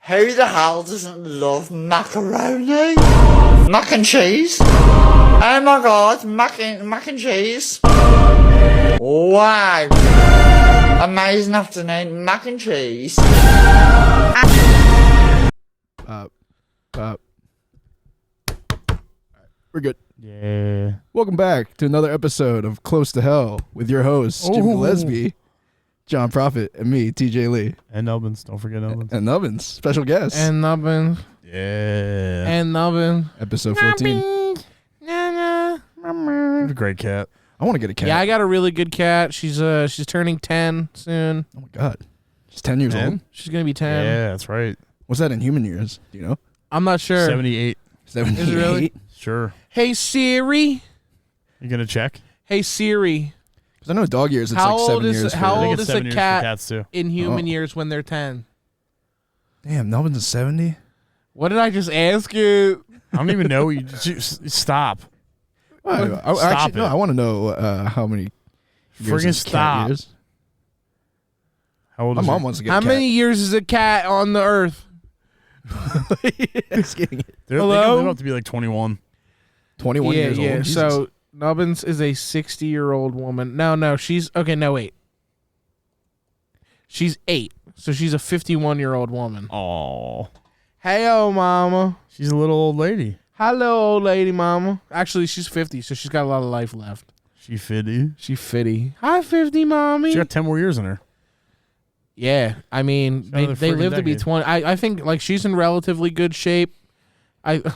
Who the hell doesn't love macaroni? Mac and cheese? Oh my god, mac and cheese. Wow. Amazing afternoon, mac and cheese. We're good. Yeah. Welcome back to another episode of Close to Hell with your hosts, Jim Gillespie, John Prophet, and me, TJ Lee. And Nubbins. Don't forget Nubbins. And Nubbins, special guest. And Nubbin. Yeah. And Nubbin. Episode 14. What a great cat. I want to get a cat. Yeah, I got a really good cat. She's turning 10 soon. Oh my God. She's 10 years 10? old. She's gonna be 10. Yeah, that's right. What's that in human years? Do you know? I'm not sure. 78. 78. Is it really? Sure. Hey Siri. You gonna check? Hey Siri. Because I know dog years, it's How like 7 old is years. it- how I think old it's is a 7 years for cat? cats too. In human Oh. years when they're 10. Damn, Nubbins is 70? What did I just ask you? I don't even know. You just stop. Actually, no, it. I want to know how many years Friggin' is cat stop. years. How old My is mom your- wants to get How a cat. many years is a cat on the earth? It's getting it. They Hello? can live up to be like 21. 21 yeah, years yeah. old. Jesus. So Nubbins is a 60-year-old woman. No, she's okay. No, wait. She's 8, so she's a 51-year-old woman. Oh, Hey, mama. she's a little old lady. Hello, old lady, mama. Actually, she's 50, so she's got a lot of life left. She fitty. She 50. Hi, 50, mommy. She got 10 more years in her. Yeah, I mean, She's they another live friggin' to be decade. 20. I think like she's in relatively good shape.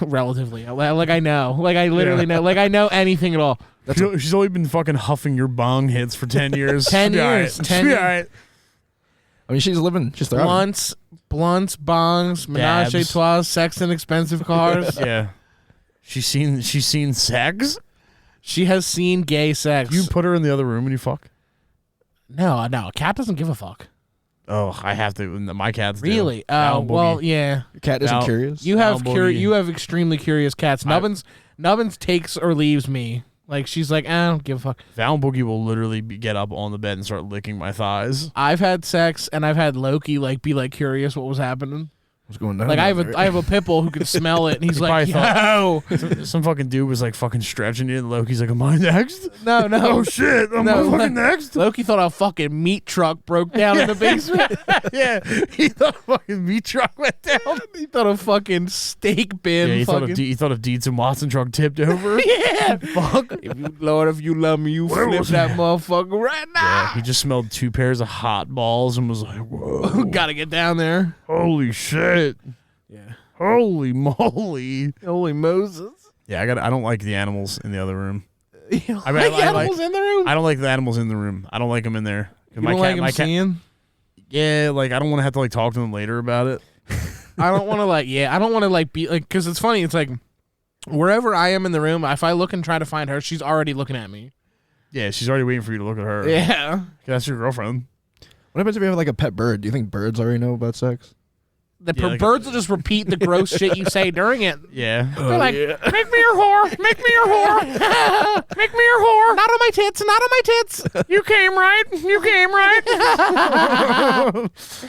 Relatively like I know, like I literally know, like I know anything at all. She's only been fucking huffing your bong hits for 10 years. 10 She'll be all years, right. 10 She'll be years. all right. I mean, she's living. She's thriving. Blunts, bongs, menage a Dabs. trois, sex and expensive cars. Yeah. She's seen sex. She has seen gay sex. You put her in the other room and you fuck. No, a cat doesn't give a fuck. Oh, I have to. My cats do. Really? Oh, Down well, boogie. yeah. Your cat isn't Now- curious. You have Down boogie. you have extremely curious cats. Nubbins takes or leaves me. Like she's like, I don't give a fuck. Val Boogie will literally get up on the bed and start licking my thighs. I've had sex and I've had Loki be curious what was happening. What's going on? Like I have a pit bull who can smell it and he's He like, probably yo. Some fucking dude was like fucking stretching it, and Loki's like, "Am I next?" No. Oh shit! Am I fucking next? Loki thought a fucking meat truck broke down in the basement. Yeah, he thought a fucking meat truck went down. He thought a fucking steak bin. Yeah, he fucking, thought a Dietz and Watson truck tipped over. yeah. Fuck. If you love me, you Where flip was that motherfucker right now. Yeah, he just smelled 2 pairs of hot balls and was like, "Whoa, Gotta get down there. holy shit, Yeah. holy moly!" Holy Moses. Yeah, I don't like the animals in the other room. You I mean, like animals in the room? I don't like the animals in the room. I don't like them in there. You don't like them seeing? Yeah, like I don't want to have to like talk to them later about it. I don't want to I don't want to be like, because it's funny. It's like wherever I am in the room, if I look and try to find her, she's already looking at me. Yeah, she's already waiting for you to look at her. Yeah. That's your girlfriend. What happens if you have like a pet bird? Do you think birds already know about sex? Birds will just repeat the gross shit you say during it. Yeah. They're like, make me your whore, make me your whore, make me your whore. Not on my tits, not on my tits. You came right, you came right.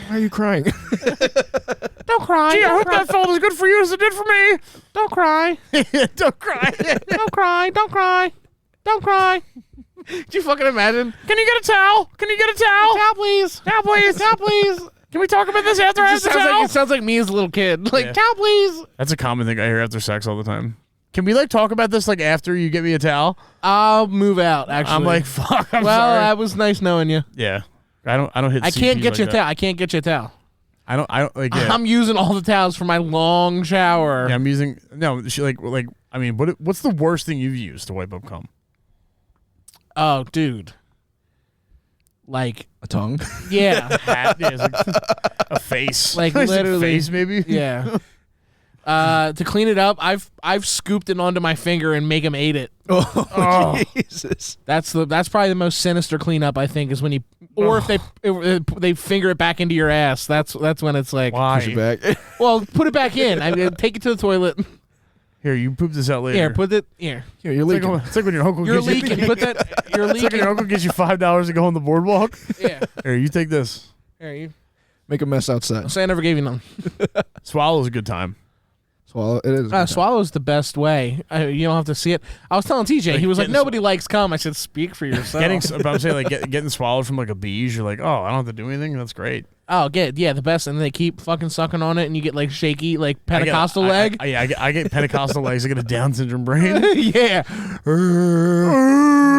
Why are you crying? Don't cry. Gee, I don't hope cry. that felt as good for you as it did for me. Don't cry. Don't cry. Don't cry. Don't cry. Don't cry. Do you fucking imagine? Can you get a towel? Can you get a towel? Towel, please. Towel, please. Towel, please. Can we talk about this after I have the towel? It sounds like me as a little kid. Like, Yeah. towel, please. That's a common thing I hear after sex all the time. Can we like talk about this like after you get me a towel? I'll move out, actually. I'm like, fuck. I'm well, sorry. that was nice knowing you. Yeah. I don't hit. I can't CPs get like you a that. towel. I can't get you a towel. I don't like. Yeah. I'm using all the towels for my long shower. Yeah, I'm using she like I mean, what's the worst thing you've used to wipe up cum? Oh, dude. Like, A tongue? yeah. Hat, yeah, it's like a face. Like, It's a literally. face maybe. Yeah. To clean it up, I've scooped it onto my finger and make him eat it. Oh, Jesus. That's probably the most sinister cleanup, I think, is when if they finger it back into your ass. That's when it's like, Why? Push it back. well, put it back in. I mean, take it to the toilet. Here, you poop this out later. Here, put it here. Here, you're It's leaking. like when your uncle You're gives you, leaking. Put that. You're It's like when leaking. your uncle gives you $5 to go on the boardwalk. Yeah. Here, you take this. Here you. Make a mess outside. Say I never gave you none. Swallow's a good time. Swallow. It is. Swallow's the best way. You don't have to see it. I was telling TJ, he was like, nobody likes cum. I said, speak for yourself. I'm saying like getting swallowed from like a bees. You're like, oh, I don't have to do anything. That's great. Oh, the best. And they keep fucking sucking on it, and you get like shaky, like Pentecostal leg. I get Pentecostal legs. I get a Down syndrome brain. Yeah.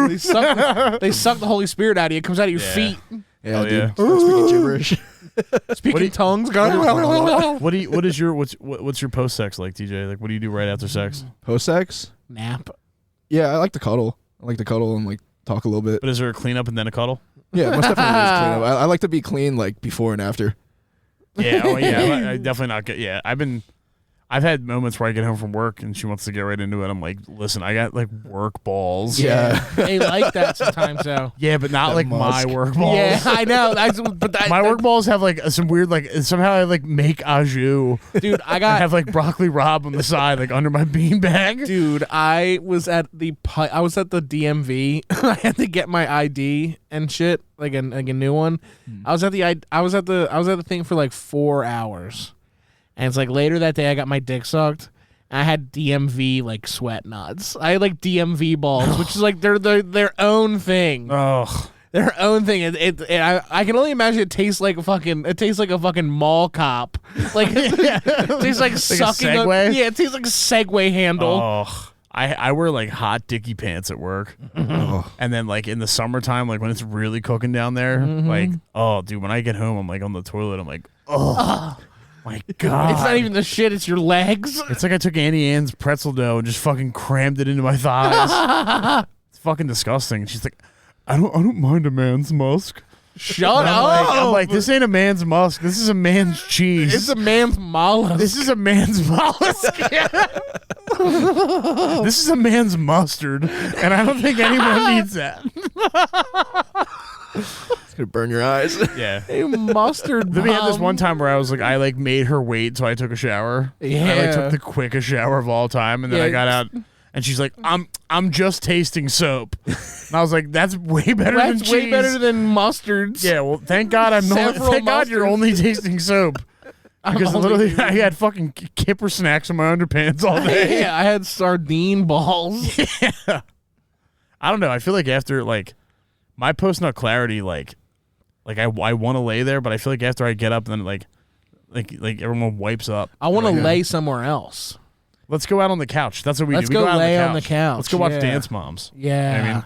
They suck the Holy Spirit out of you. It comes out of your feet. Yeah, dude. yeah. Start speaking gibberish. Speaking tongues. What's your post sex like, TJ? Like, what do you do right after sex? Post sex? Nap. Yeah, I like to cuddle. I like to cuddle and like talk a little bit. But is there a cleanup and then a cuddle? Yeah, most definitely is clean up. I like to be clean like before and after. Yeah, oh yeah, I definitely not get. Yeah, I've had moments where I get home from work and she wants to get right into it. I'm like, listen, I got like work balls. Yeah. They like that sometimes, though. Yeah, but not That like musk. my work balls. Yeah, I know. My work balls have like some weird like somehow I like make au jus. Dude, I have like broccoli rabe on the side, like under my beanbag. Dude, I was at the DMV. I had to get my ID and shit, like a new one. I was at the thing for like 4 hours, and it's like later that day I got my dick sucked. And I had DMV like sweat nuts. I had like DMV balls, which is like their own thing. Oh. Their own thing. I can only imagine it tastes like a fucking mall cop. Like it tastes like sucking. Segway? It tastes like a Segway handle. Oh. I wear like hot dicky pants at work. And then like in the summertime, like when it's really cooking down there, like, oh dude, when I get home, I'm like on the toilet, I'm like, oh my God. It's not even the shit, it's your legs. It's like I took Annie Ann's pretzel dough and just fucking crammed it into my thighs. It's fucking disgusting. And she's like, I don't mind a man's musk. Shut And up. I'm like, this ain't a man's musk. This is a man's cheese. It's a man's mollusk. This is a man's mollusk. This is a man's mustard, and I don't think anyone needs that. It's gonna burn your eyes. Yeah. A mustard Then we had this bomb. one time where I was like, I like made her wait till I took a shower. I like Yeah. took the quickest shower of all time, and then I got out, and she's like, I'm just tasting soap. And I was like, that's way better than That's way cheese. better than mustards. Yeah, well, thank God thank God you're mustards. only tasting soap. Because literally, I had fucking Kipper snacks in my underpants all day. Yeah, I had sardine balls. Yeah. I don't know. I feel like after like my post nut clarity, like I want to lay there, but I feel like after I get up, then like everyone wipes up. I want to lay somewhere else. Let's go out on the couch. That's what we Let's do. We go out lay on the couch. Let's go watch Yeah. Dance Moms. Yeah. I mean,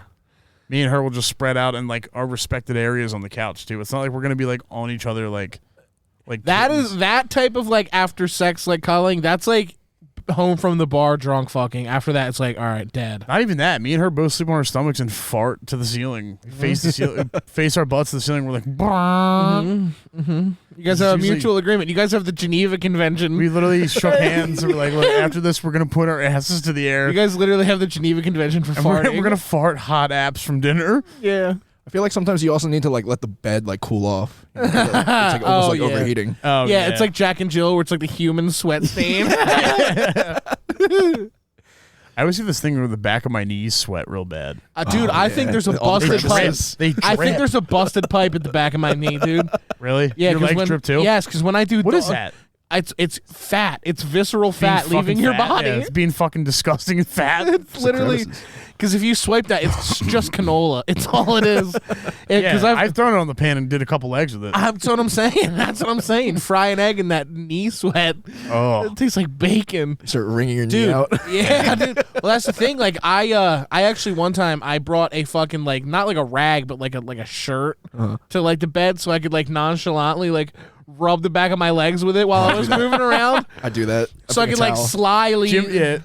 me and her will just spread out in like our respected areas on the couch too. It's not like we're gonna be like on each other like That kittens. is that type of like after sex like cuddling. That's like home from the bar drunk fucking. After that, it's like, all right, dead. Not even that. Me and her both sleep on our stomachs and fart to the ceiling. Face the ceiling. Face our butts to the ceiling. We're like, You guys have a usually- mutual agreement. You guys have the Geneva Convention. we literally shook hands. And we're like, look, after this, we're gonna put our asses to the air. You guys literally have the Geneva Convention for And farting. we're gonna fart hot apps from dinner. yeah. I feel like sometimes you also need to like let the bed like cool off. You know, it's like almost Oh, like yeah. overheating. Oh Yeah, it's like Jack and Jill, where it's like the human sweat stain. I always see this thing where the back of my knees sweat real bad. Dude, I think there's a All the busted pipe. crevices. They I drip. think there's a busted pipe at the back of my knee, dude. Really? Yeah, Your 'cause legs when, drip too? Yes, because when I do, What is that? It's fat. It's visceral Being fat leaving fucking your fat? body. Yeah, it's being fucking disgusting and fat. It's literally crevices. because if you swipe that, it's just canola. It's all it is. Because Yeah, I've thrown it on the pan and did a couple legs with it. That's what I'm saying. That's what I'm saying. Fry an egg in that knee sweat. Oh. It tastes like bacon. Start wringing your knee Dude, out. yeah, dude. Well, that's the thing. Like, I actually one time I brought a fucking like not like a rag, but like a shirt to like the bed, so I could like nonchalantly like rub the back of my legs with it while I was moving around, I do that. so I bring could a like towel. slyly.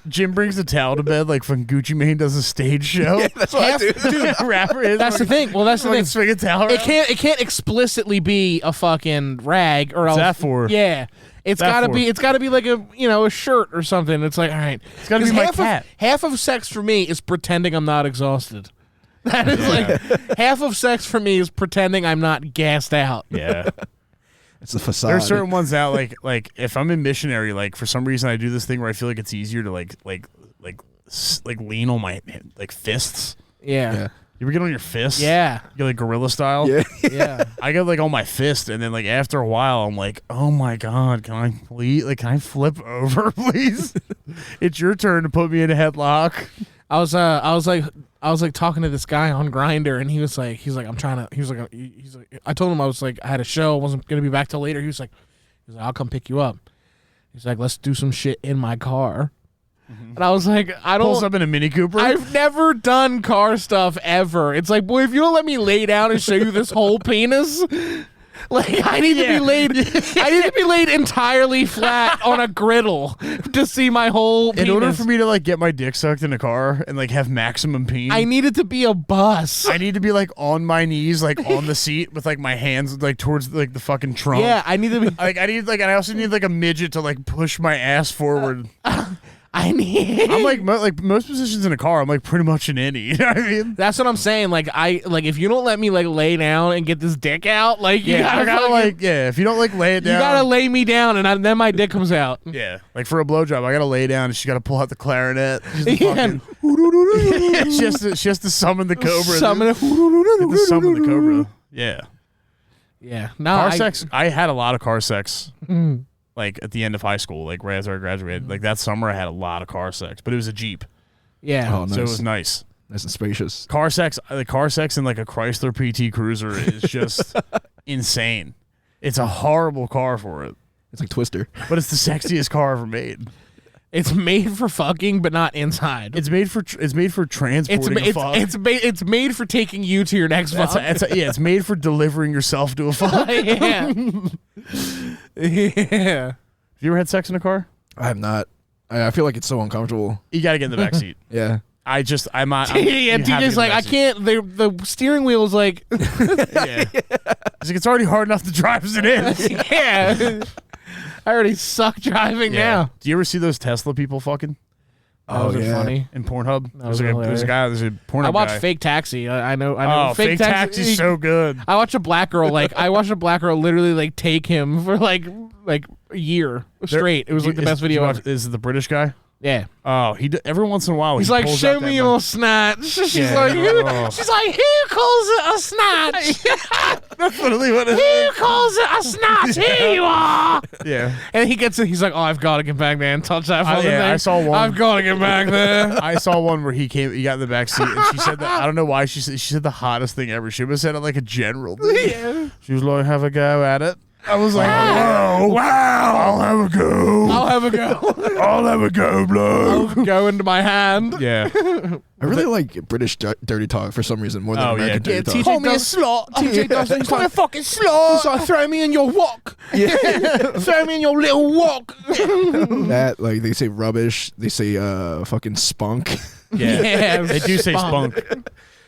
Jim brings the towel to bed like when Gucci Mane does a stage show. That's what I do. Dude, rapper is. That's the thing. Well, that's the fucking thing. swing a towel. It can't explicitly be a fucking rag or else. that for? Yeah. It's that gotta for? be. It's gotta be like a shirt or something. It's like, all right. It's gotta be 'Cause my half cat. half of sex for me is pretending I'm not exhausted. That is like half of sex for me is pretending I'm not gassed out. Yeah. It's the facade. There's certain ones out like if I'm in missionary, like for some reason I do this thing where I feel like it's easier to like lean on my like fists. Yeah. You ever get on your fist? Yeah. You get like gorilla style? Yeah. Yeah. I get like on my fist, and then like after a while, I'm like, oh my God, can I please, like, can I flip over, please? It's your turn to put me in a headlock. I was like talking to this guy on Grindr, and he's like, I told him I was like, I had a show, I wasn't gonna be back till later. He was like, I'll come pick you up. He's like, let's do some shit in my car. And I was like, Pulls up in a Mini Cooper. I've never done car stuff ever. It's like, boy, if you don't let me lay down and show you this whole penis, like I need to be laid. I need to be laid entirely flat on a griddle to see my whole penis. In order for me to like get my dick sucked in a car and like have maximum peen, I need it to be a bus. I need to be like on my knees, like on the seat with like my hands like towards like the fucking trunk. Yeah, I need to be. I also need like a midget to like push my ass forward. I need. I'm like most positions in a car, I'm like pretty much an innie. You know what I mean? That's what I'm saying. Like if you don't let me like lay down and get this dick out, like you gotta if you don't like lay it down, you gotta lay me down, and then my dick comes out. Yeah, like for a blowjob, I gotta lay down, and she gotta pull out the clarinet. Yeah. She has to summon the cobra. Summon Get to summon the cobra. Yeah. Yeah. No, Car sex. I had a lot of car sex. Like at the end of high school, like right after I graduated, like that summer, I had a lot of car sex, but it was a Jeep, Yeah. Oh, nice. so it was nice. Nice and spacious. Car sex in like a Chrysler PT Cruiser is just insane. It's a horrible car for it, It's like Twister. but it's the sexiest car ever made. It's made for fucking, but not inside. It's made for transporting a fuck. It's made for taking you to your next fuck. It's made for delivering yourself to a fuck. Yeah. Yeah. Have you ever had sex in a car? I have not. I feel like it's so uncomfortable. You got to get in the back seat. Yeah. I'm not. Yeah, you have to get in TJ's the like, I back seat. can't. The steering wheel's like, Yeah. It's like, it's already hard enough to drive as it is. yeah. I already suck driving now. Do you ever see those Tesla people fucking Oh, Those are yeah. funny. in Pornhub? was There's a guy. There's a Pornhub I watched guy. Fake Taxi. I know. Oh, Fake Taxi's so good. I watched a black girl literally like take him for like a year straight. It was like the best video ever. Is it the British guy? Yeah. Oh, every once in a while He's he like, pulls show out that me mic. your snatch. She's Yeah, like, oh. she's like, who calls it a snatch? That's literally what it Who is. calls it a snatch? Here you are. Yeah. And he gets it. He's like, oh, I've got to get back there and touch that fucking thing. I saw one. I've got to get back there. I saw one where he got in the back seat and she said that I don't know why she said the hottest thing ever. She was said it like a general thing. Yeah. She was like, have a go at it. I was like, wow, I'll have a go. I'll have a go. I'll have a go, blow. I'll go into my hand. Yeah. I really like British dirty talk for some reason more than Oh, American yeah, dirty TJ talk. Call me a slut. TJ does. He's like a fucking slut. He's like, throw me in your wok. Throw me in your little wok. That, like, they say rubbish. They say fucking spunk. Yeah. They do say spunk.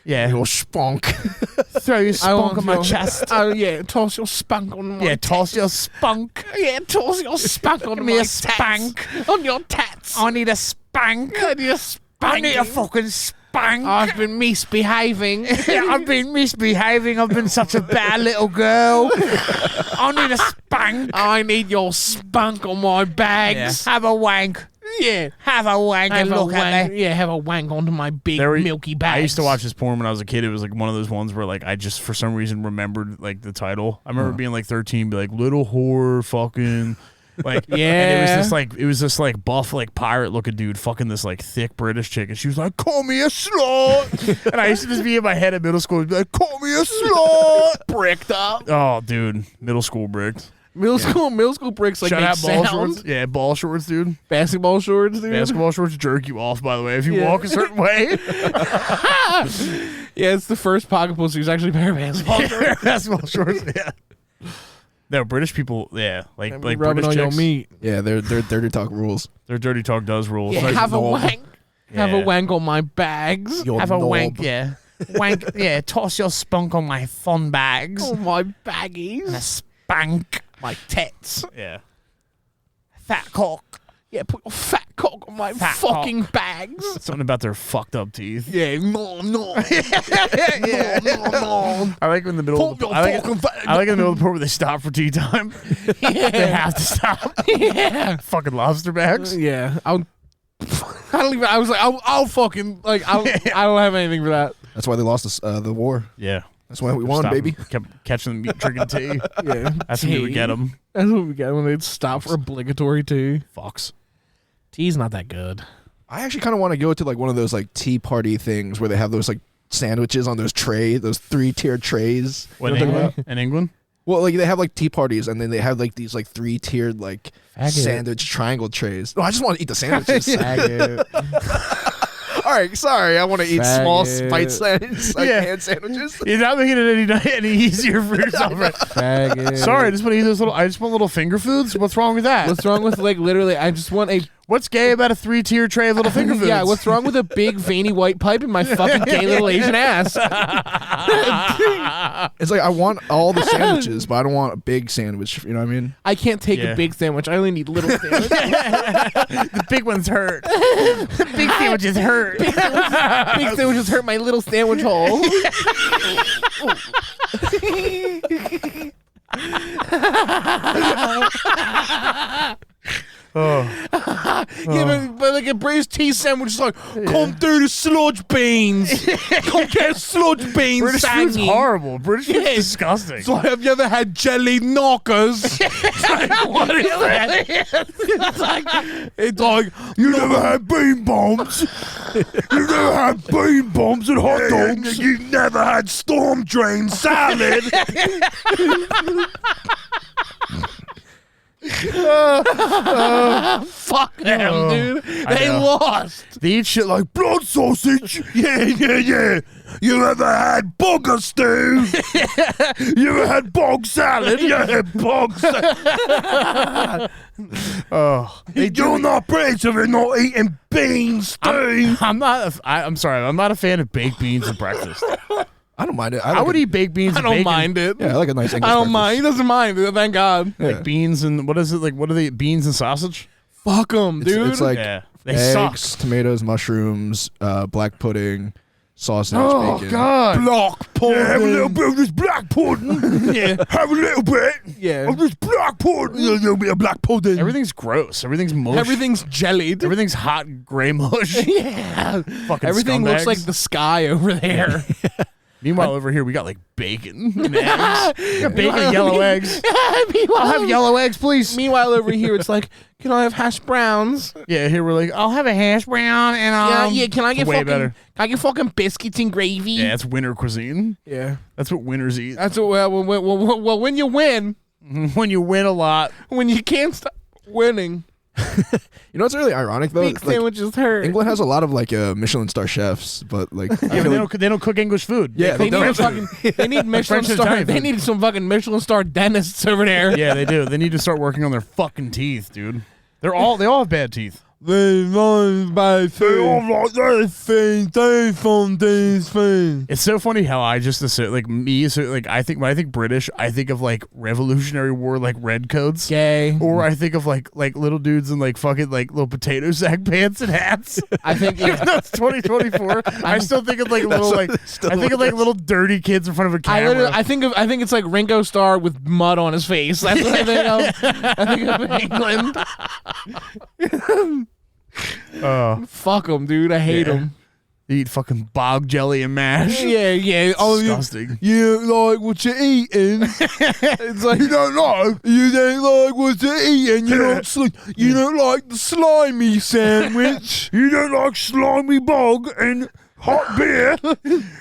Yeah. Your spunk. Throw your spunk on my chest. Oh yeah, toss your spunk on my. Yeah, toss your spunk. Yeah, toss your spunk on Give me my a spank. tats. On your tats. I need a spank. I need a spank. I need a fucking spank. I've been misbehaving. Yeah, I've been misbehaving. I've been such a bad little girl. I need a spank. I need your spunk on my bags. Have a wank. Yeah. Have a wank and look at me. Yeah, have a wank onto my big milky bags. I used to watch this porn when I was a kid. It was like one of those ones where like I just for some reason remembered like the title. I remember being like 13, be like little whore fucking like Yeah. And it was this like buff like pirate looking dude fucking this like thick British chick, and she was like, call me a slut. And I used to just be in my head at middle school and be like, call me a slut. bricked up. Oh, dude, middle school bricked. Middle school bricks like Shout make out ball sound. shorts. Yeah, ball shorts, dude. Basketball shorts, dude. Basketball shorts jerk you off, by the way, if you Yeah. walk a certain way. Yeah, it's the first pocket pussy who's actually wearing basketball shorts. Basketball shorts, yeah. No, British people, yeah, like Rubbing British on your chicks, meat. Yeah, their dirty talk rules. their dirty talk does rule. Yeah, It's like have a knob. wank. Have Yeah. a wank on my bags. Your Have a knob. wank, yeah. Wank, yeah. Toss your spunk on my fun bags. On my baggies. And a spank. My tits. Yeah. Fat cock. Yeah, put your fat cock on my Fat fucking bags. Something about their fucked up teeth. Yeah, no. No. I like in the middle. Of the, I like in the middle of the port where they stop for tea time. They have to stop. Yeah. Fucking lobster bags. Yeah. I was like, I'll fucking like, I don't have anything for that. That's why they lost the war. Yeah. That's why we won, Stop baby. them. Kept catching them drinking tea. Yeah, That's when we would get them. That's what we get when they'd stop for obligatory tea. Fox. Tea's not that good. I actually kind of want to go to like one of those like tea party things where they have those like sandwiches on those 3-tiered trays. What, You know what I'm talking about? in England? Well, like they have like tea parties, and then they have like these like 3-tiered like Faggot. sandwich triangle trays. No, I just want to eat the sandwiches. Faggot. All right, sorry, I want to eat small Faggot. bite-sized like Yeah. hand sandwiches. You're not making it any easier for yourself. Right? Faggot. Sorry, I just want to eat those little. I just want little finger foods. What's wrong with that? What's wrong with like literally? I just want a What's gay about a 3-tier tray of little finger foods? yeah. What's wrong with a big veiny white pipe in my fucking gay little Asian ass? It's like I want all the sandwiches, but I don't want a big sandwich. You know what I mean? I can't take Yeah. a big sandwich. I only need little sandwiches. The big ones hurt. The big sandwiches hurt. Big sandwiches hurt my little sandwich hole. Oh. Yeah, but like a braised tea sandwich is like, come through the sludge beans. Come get sludge beans. British food's Sangy. horrible. British food's Yeah. disgusting. So have you ever had jelly knockers? What is that? It's like, You never had bean bombs. You never had bean bombs and hot dogs. You never had storm drain salad. fuck them, dude. They know. lost. They eat shit like blood sausage. Yeah. You ever had bogger stew? You ever had bog salad? Yeah, bog salad. Oh, you're not British if you're not eating bean stew. I'm sorry. I'm not a fan of baked beans for breakfast. I don't mind it. I would eat baked beans. I and don't bacon. mind it. Yeah, I like a nice English I don't breakfast. mind. He doesn't mind it. Thank God. Yeah. Like beans and what is it? Like what are they? Beans and sausage? Fuck them, It's- dude. it's like Yeah, they eggs, suck. tomatoes, mushrooms, black pudding, sausage, bacon. God! block pudding. Yeah, have a little bit of this black pudding. Yeah. Have a little bit Yeah. of this black pudding. A little bit of black pudding. Everything's gross. Everything's mush. Everything's jellied. Everything's hot gray mush. Yeah. Fucking Everything looks scumbags. like the sky over there. Meanwhile, over here we got like bacon and eggs. We got bacon and yellow eggs. Meanwhile, I'll have yellow eggs, please. Meanwhile, over here it's like, can I have hash browns? Yeah, here we're like, I'll have a hash brown and Yeah. Can I get way fucking? better. Can I get fucking biscuits and gravy? Yeah, it's winter cuisine. Yeah. That's what winners eat. That's what. Well, when you win, When you win a lot. when you can't stop winning, You know what's really ironic though? big Like, sandwiches hurt. England has a lot of like Michelin star chefs, but like I Yeah, feel but like they don't cook English food. Yeah, They they need don't. fucking. They need Michelin French and star. Italian They food. need some fucking Michelin star dentists over there. Yeah, they do. They need to start working on their fucking teeth, dude. They all have bad teeth. They want by like this thing. They found these things. It's so funny how I just assume, like me, so like I think when I think British, I think of like Revolutionary War, like redcoats, Gay. or I think of like little dudes in like fucking like little potato sack pants and hats. I think. Even though it's 2024, I still think of like little like I think of like little dirty kids in front of a camera. I think it's like Ringo Starr with mud on his face. That's what I think of. I think of England. Fuck them, dude. I hate Yeah. them. They eat fucking bog jelly and mash. Yeah. Oh, Disgusting. you like what you're eating. It's like, you don't like what you're eating. You don't like the slimy sandwich. You don't like slimy bog and hot beer.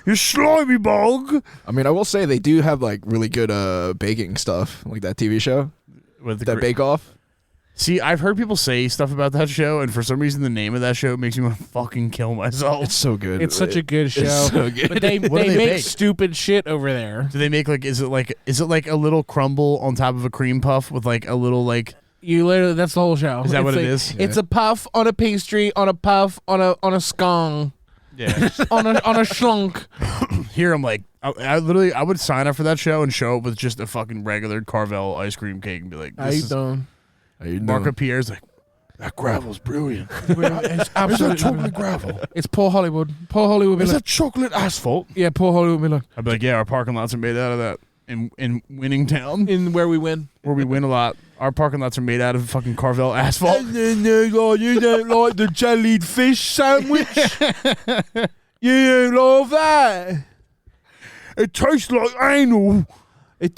You slimy bog. I mean I will say they do have like really good baking stuff, like that TV show, With that Bake Off. See, I've heard people say stuff about that show, and for some reason, the name of that show makes me want to fucking kill myself. It's so good. It's such a good show. It's so good. But they What do they they make bake? stupid shit over there. Do they make like? Is it like a little crumble on top of a cream puff with like a little like? You literally, that's the whole show. Is that It's what it like- is? It's a puff on a pastry, on a puff, on a scone, Yeah. on a schlunk. Here I'm like, I literally I would sign up for that show and show up with just a fucking regular Carvel ice cream cake and be like, How this you is doing? How you Marco doing? Pierre's like, that gravel's brilliant. It's absolutely chocolate gravel? It's poor Hollywood. Poor Hollywood. Be Is like, that chocolate asphalt? yeah, poor Hollywood. Be like, I'd be like, yeah, our parking lots are made out of that. in Winning Town, In where we win. where we win a lot. Our parking lots are made out of fucking Carvel asphalt. And then there's like, you don't like the jellied fish sandwich? You don't love that? It tastes like anal. It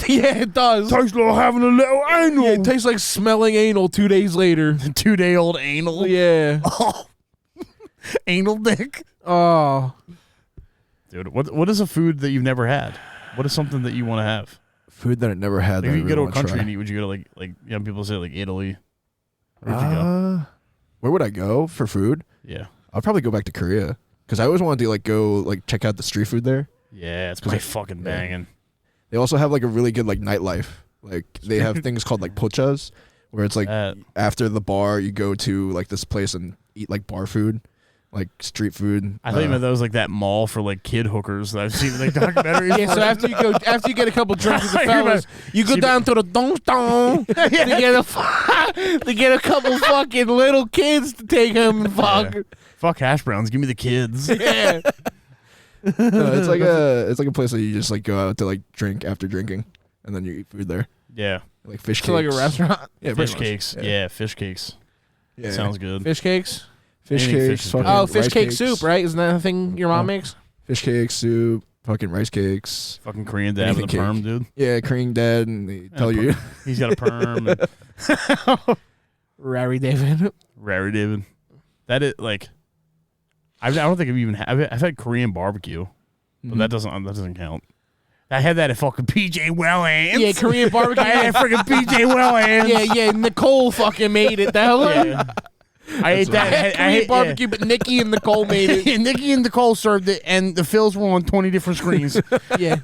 does. Tastes like having a little anal. Yeah, it tastes like smelling anal 2 days later. 2-day-old anal. Yeah. Anal dick. Oh. Dude, what is a food that you've never had? What is something that you want to have? Food that I never had. Like, that if you I go to really a wanna country try. and eat, would you go to like people say like Italy? Where'd you go? Where would I go for food? Yeah. I'll probably go back to Korea because I always wanted to like go like check out the street food there. Yeah, it's probably fucking banging. They also have like a really good like nightlife. Like they have things called like pochas, where it's like after the bar you go to like this place and eat like bar food, like street food. I thought you meant that was like that mall for like kid hookers that I've seen in like documentaries. Yeah, so after you get a couple drinks with the fellas, you go down to the dong dong to get a couple fucking little kids to take home and fuck. Yeah. Fuck hash browns, give me the kids. Yeah. No, it's like a place that you just like go out to like drink after drinking, and then you eat food there, Yeah. like fish cakes. So like a restaurant. Yeah, Fish pretty much. cakes. Yeah, fish cakes. Yeah. Sounds good. Fish cakes. Fish Anything cakes. fish is fucking good. Oh, fish rice cake cakes. soup, right? Isn't that a thing your mom makes? Fish cake soup, fucking rice cakes. Fucking Korean dad with a Anything perm, cake. dude. Yeah, Korean dad, and they tell you. He's got a perm. And Rary David. Rary David. That is like, I don't think I've even I've had Korean barbecue, but that doesn't count. I had that at fucking PJ Wellens. Yeah, Korean barbecue. I had freaking PJ Wellens. Yeah. Nicole fucking made it. Though. Yeah. I ate that. I ate barbecue, but Nikki and Nicole made it. Nikki and Nicole served it, and the fills were on 20 different screens. Yeah.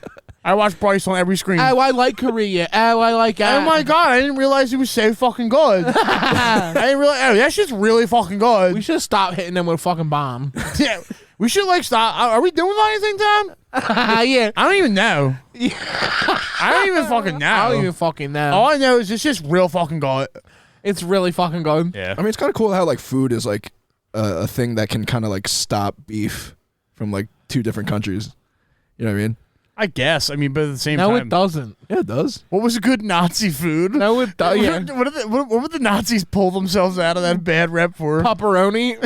I watched Bryce on every screen. Oh, I like Korea. Oh, I like. Oh my god! I didn't realize it was so fucking good. I didn't realize. Oh, that shit's really fucking good. We should stop hitting them with a fucking bomb. Yeah, we should like stop. Are we doing anything, Tom? Yeah. I don't even know. I don't even fucking know. I don't even fucking know. All I know is it's just real fucking good. It's really fucking good. Yeah. I mean, it's kind of cool how like food is like a thing that can kind of like stop beef from like two different countries. You know what I mean? I guess. I mean, but at the same No, time, it doesn't. Yeah, it does. what was a good Nazi food? No, it does. Yeah. What would the Nazis pull themselves out of that bad rep for? Pepperoni.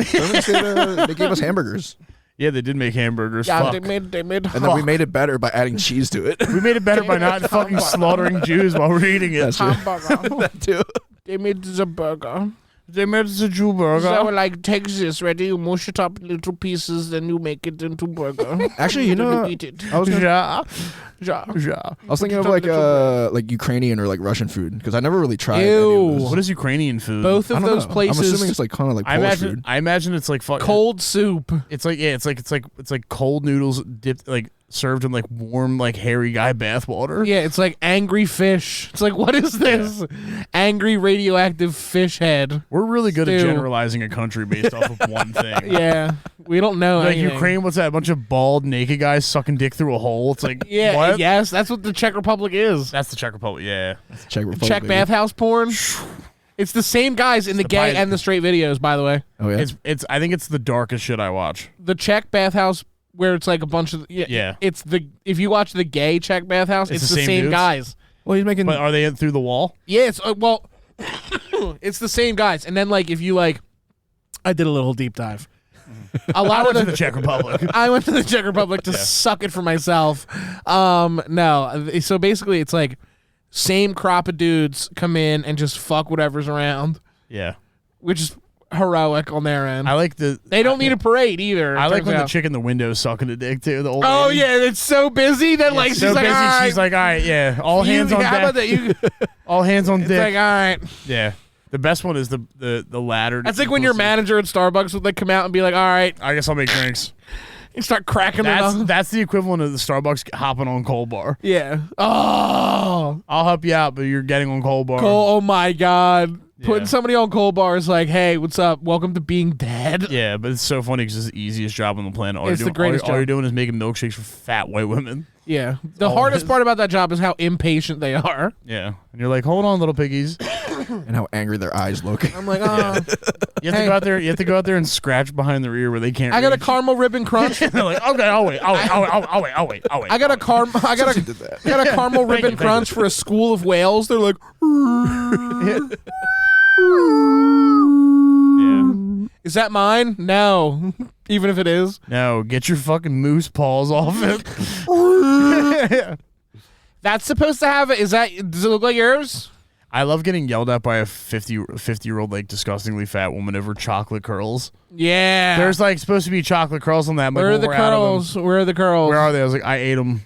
They gave us hamburgers, Yeah, they did make hamburgers. Yeah, Fuck. they made. and then we made it better by adding cheese to it. We made it better by not fucking slaughtering Jews while we're eating it. That's true. Hamburger. That too. They made the burger. They made the Jew burger. So like, take this, ready? You mush it up in little pieces, then you make it into burger. Actually, you Then know, you eat it. I was Yeah. Ja. Yeah. I was thinking of like Ukrainian or like Russian food because I never really tried. Ew. Any of those. What is Ukrainian food? Both I of don't those know. places. I'm assuming it's like kind of like Polish food. I imagine it's like cold soup. It's like it's like cold noodles dipped like served in like warm like hairy guy bath water. Yeah, it's like angry fish. It's like, what is this? Angry radioactive fish head. We're really good at Stew. generalizing a country based off of one thing. Yeah, we don't know Like anything. Ukraine, what's that? A bunch of bald naked guys sucking dick through a hole. It's like Yeah, what? yes, that's what the Czech Republic is. That's the Czech Republic. Yeah. Czech Republic. Czech baby. bathhouse porn. It's the same guys in the the gay pi- and the straight videos, by the way. Oh yeah. It's I think it's the darkest shit I watch. The Czech bathhouse where it's like a bunch of Yeah. It's if you watch the gay Czech bathhouse, it's the same dudes? guys. Well, he's making. But are they in through the wall? Yeah, it's well, it's the same guys. And then like if you like, I did a little deep dive. A lot I went of to the Czech Republic. I went to the Czech Republic to suck it for myself. No, so basically it's like same crop of dudes come in and just fuck whatever's around, Yeah. which is heroic on their end. I like the They don't need a parade either. I like turns when the out. chick in the window sucking a dick too. The old Oh lady. yeah, it's so busy that like so she's like, busy, all right, she's like, all right, yeah, all hands on how about deck. that? You, All hands on it's deck. like all right. Yeah. The best one is the ladder. That's like when your manager at Starbucks would like come out and be like, all right, I guess I'll make drinks. you start cracking it up. That's the equivalent of the Starbucks hopping on cold bar. Yeah. Oh. I'll help you out, but you're getting on cold bar. Oh my God. Yeah. Putting somebody on cold bar is like, hey, what's up? Welcome to being dead. Yeah, but it's so funny because it's the easiest job on the planet. All It's you're the doing, greatest all you're job. doing is making milkshakes for fat white women. Yeah. The all hardest it is. part about that job is how impatient they are. Yeah. And you're like, hold on, little piggies. and how angry their eyes look. I'm like, oh, You have to go out there. You have to go out there and scratch behind their ear where they can't. I got a reach. caramel ribbon crunch. They're like, okay, I'll wait. I'll wait. I got a caramel ribbon you. crunch for a school of whales. They're like, Yeah. is that mine? No. Even if it is. No, get your fucking moose paws off it. That's supposed to have it. Does it look like yours? I love getting yelled at by a 50-year-old like disgustingly fat woman over chocolate curls. Yeah. There's like supposed to be chocolate curls on that. I'm like, Where are well, the we're out of them. curls? Where are the curls? Where are they? I was like, I ate them.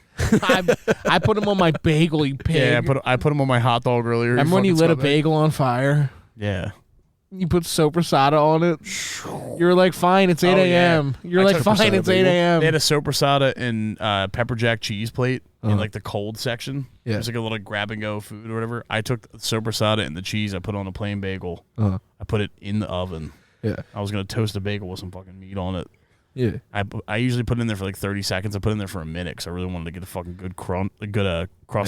I put them on my bagel, you pig. Yeah, I put them on my hot dog earlier. Remember when you lit a scumbag. bagel on fire? Yeah. You put soprasada on it. You're like, fine, it's 8 Oh, yeah. a.m. You're I like, took fine, it's 8 a.m. They had a soprasada and pepper jack cheese plate in like the cold section. Yeah. It was like a little grab and go food or whatever. I took the soprasada and the cheese. I put on a plain bagel. Uh-huh. I put it in the oven. Yeah. I was gonna toast a bagel with some fucking meat on it. Yeah. I usually put it in there for like 30 seconds. I put it in there for a minute because I really wanted to get a fucking good crust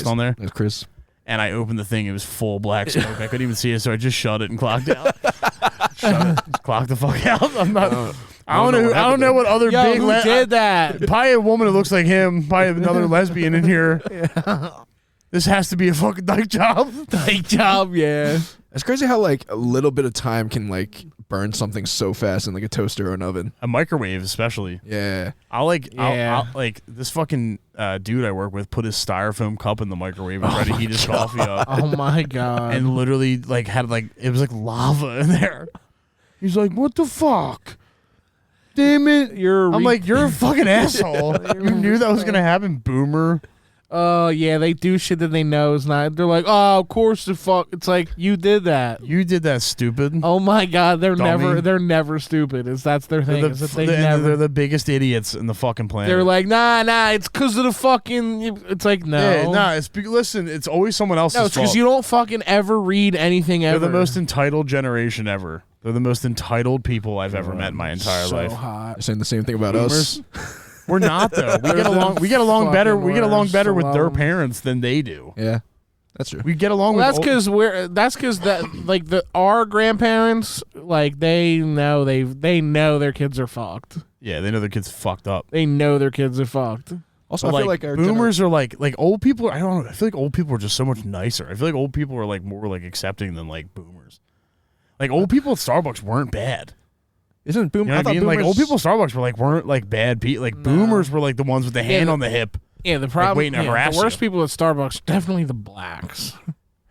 Nice. on there. That's Chris. And I opened the thing. It was full black smoke. I couldn't even see it, so I just shut it and clocked out. Shut it. Clocked the fuck out. I'm not. I don't know what other Yo, big. who did that? Probably a woman that looks like him. Probably another lesbian in here. This has to be a fucking dyke job. Dyke job, yeah. It's crazy how like a little bit of time can like burn something so fast in like a toaster or an oven. A microwave, especially. Yeah. I'll like this fucking dude I work with put his styrofoam cup in the microwave and tried to heat his coffee up. Oh my god. And literally like had like it was like lava in there. He's like, what the fuck? Damn it. I'm like, you're a fucking asshole. You knew that was gonna happen, boomer. Oh yeah, they do shit that they know is not. They're like, oh, of course the fuck. It's like you did that. You did that, stupid. Oh my god, they're Dummy. never stupid. That's their thing. They're is that they're the biggest idiots in the fucking planet. They're like, nah, it's because of the fucking. It's like, no. Yeah, nah, listen, it's always someone else's No, it's because fault. you don't fucking ever read anything They're ever. the most entitled generation ever. They're the most entitled people I've ever met in my entire so life. hot. They're saying the same thing about us. Boomers. We're not though. We get along better. We get along better with their parents. parents than they do. Yeah. That's true. We get along Well, with that's because our grandparents, like, they know their kids are fucked. Yeah, they know their kids fucked up. They know their kids are fucked. Also, But I feel like our boomers are like old people. I don't know. I feel like old people are just so much nicer. I feel like old people are like more like accepting than like boomers. Like old people at Starbucks weren't bad. Isn't boomer? You know what I mean? Like old people at Starbucks weren't like bad people. Like boomers were like the ones with the hand on the hip. Yeah, the problem. waiting to harass the worst you. people at Starbucks definitely the blacks.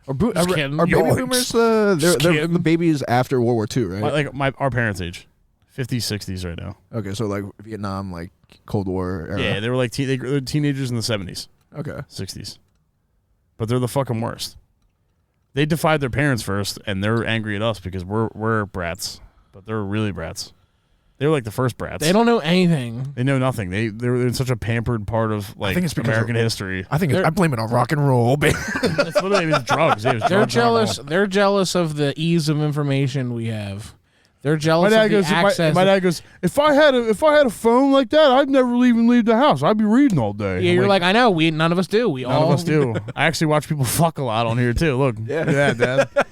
Are Just kidding. baby Yikes. boomers Just they're kidding. the babies after World War II, right? Like our parents' age, 50s, 60s right now. Okay, so like Vietnam, like Cold War era. Yeah, they were like they were teenagers in the 70s, Okay. 60s. But they're the fucking worst. They defied their parents first, and they're angry at us because we're brats. But they're really brats. They were like the first brats. They don't know anything. They know nothing. They're in such a pampered part of like think it's because American history. I think I blame it on rock and roll, baby. It's literally it was drugs. It was They're drugs, jealous. alcohol. They're jealous of the ease of information we have. They're jealous My dad of the goes. access. My dad goes. If I had a phone like that, I'd never even leave the house. I'd be reading all day. yeah, I'm you're like, I know. None of us do. none of us do. I actually watch people fuck a lot on here too. Look, look at that, Dad.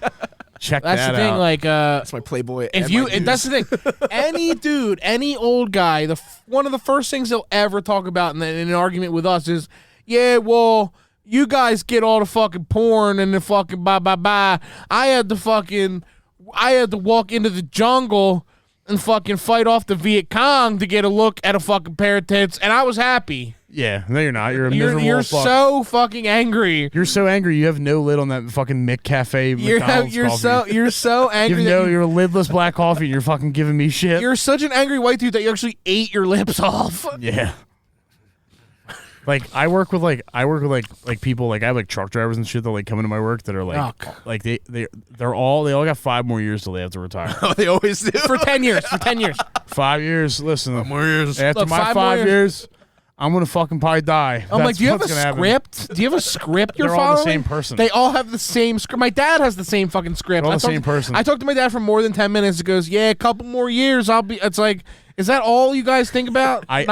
Check That's that the thing. out. Like, That's my Playboy. if and you, my news. that's the thing. Any dude, any old guy, one of the first things they'll ever talk about in an argument with us is, yeah, well, you guys get all the fucking porn and the fucking bye. I had to walk into the jungle and fucking fight off the Viet Cong to get a look at a fucking pair of tits, and I was happy. Yeah, no, you're not. You're a miserable You're fuck. so fucking angry. You're so angry. You have no lid on that fucking McCafe McDonald's You're coffee. so angry. You're a lidless black coffee. And you're fucking giving me shit. You're such an angry white dude that you actually ate your lips off. Yeah. Like I work with people like I have like truck drivers and shit that like come into my work that are like they all got 5 more years till they have to retire. they always do. For 10 years. 5 years. Listen, 5 more years. after Look, my 5 more 5 years, I'm gonna fucking probably die. I'm like, do you have a what's gonna happen. script? Do you have a script you're They're all the following? same person. They all have the same script. My dad has the same fucking script. They're all I the talked same to- person. I talked to my dad for more than 10 minutes. He goes, yeah, a couple more years, I'll be... It's like, is that all you guys think about? I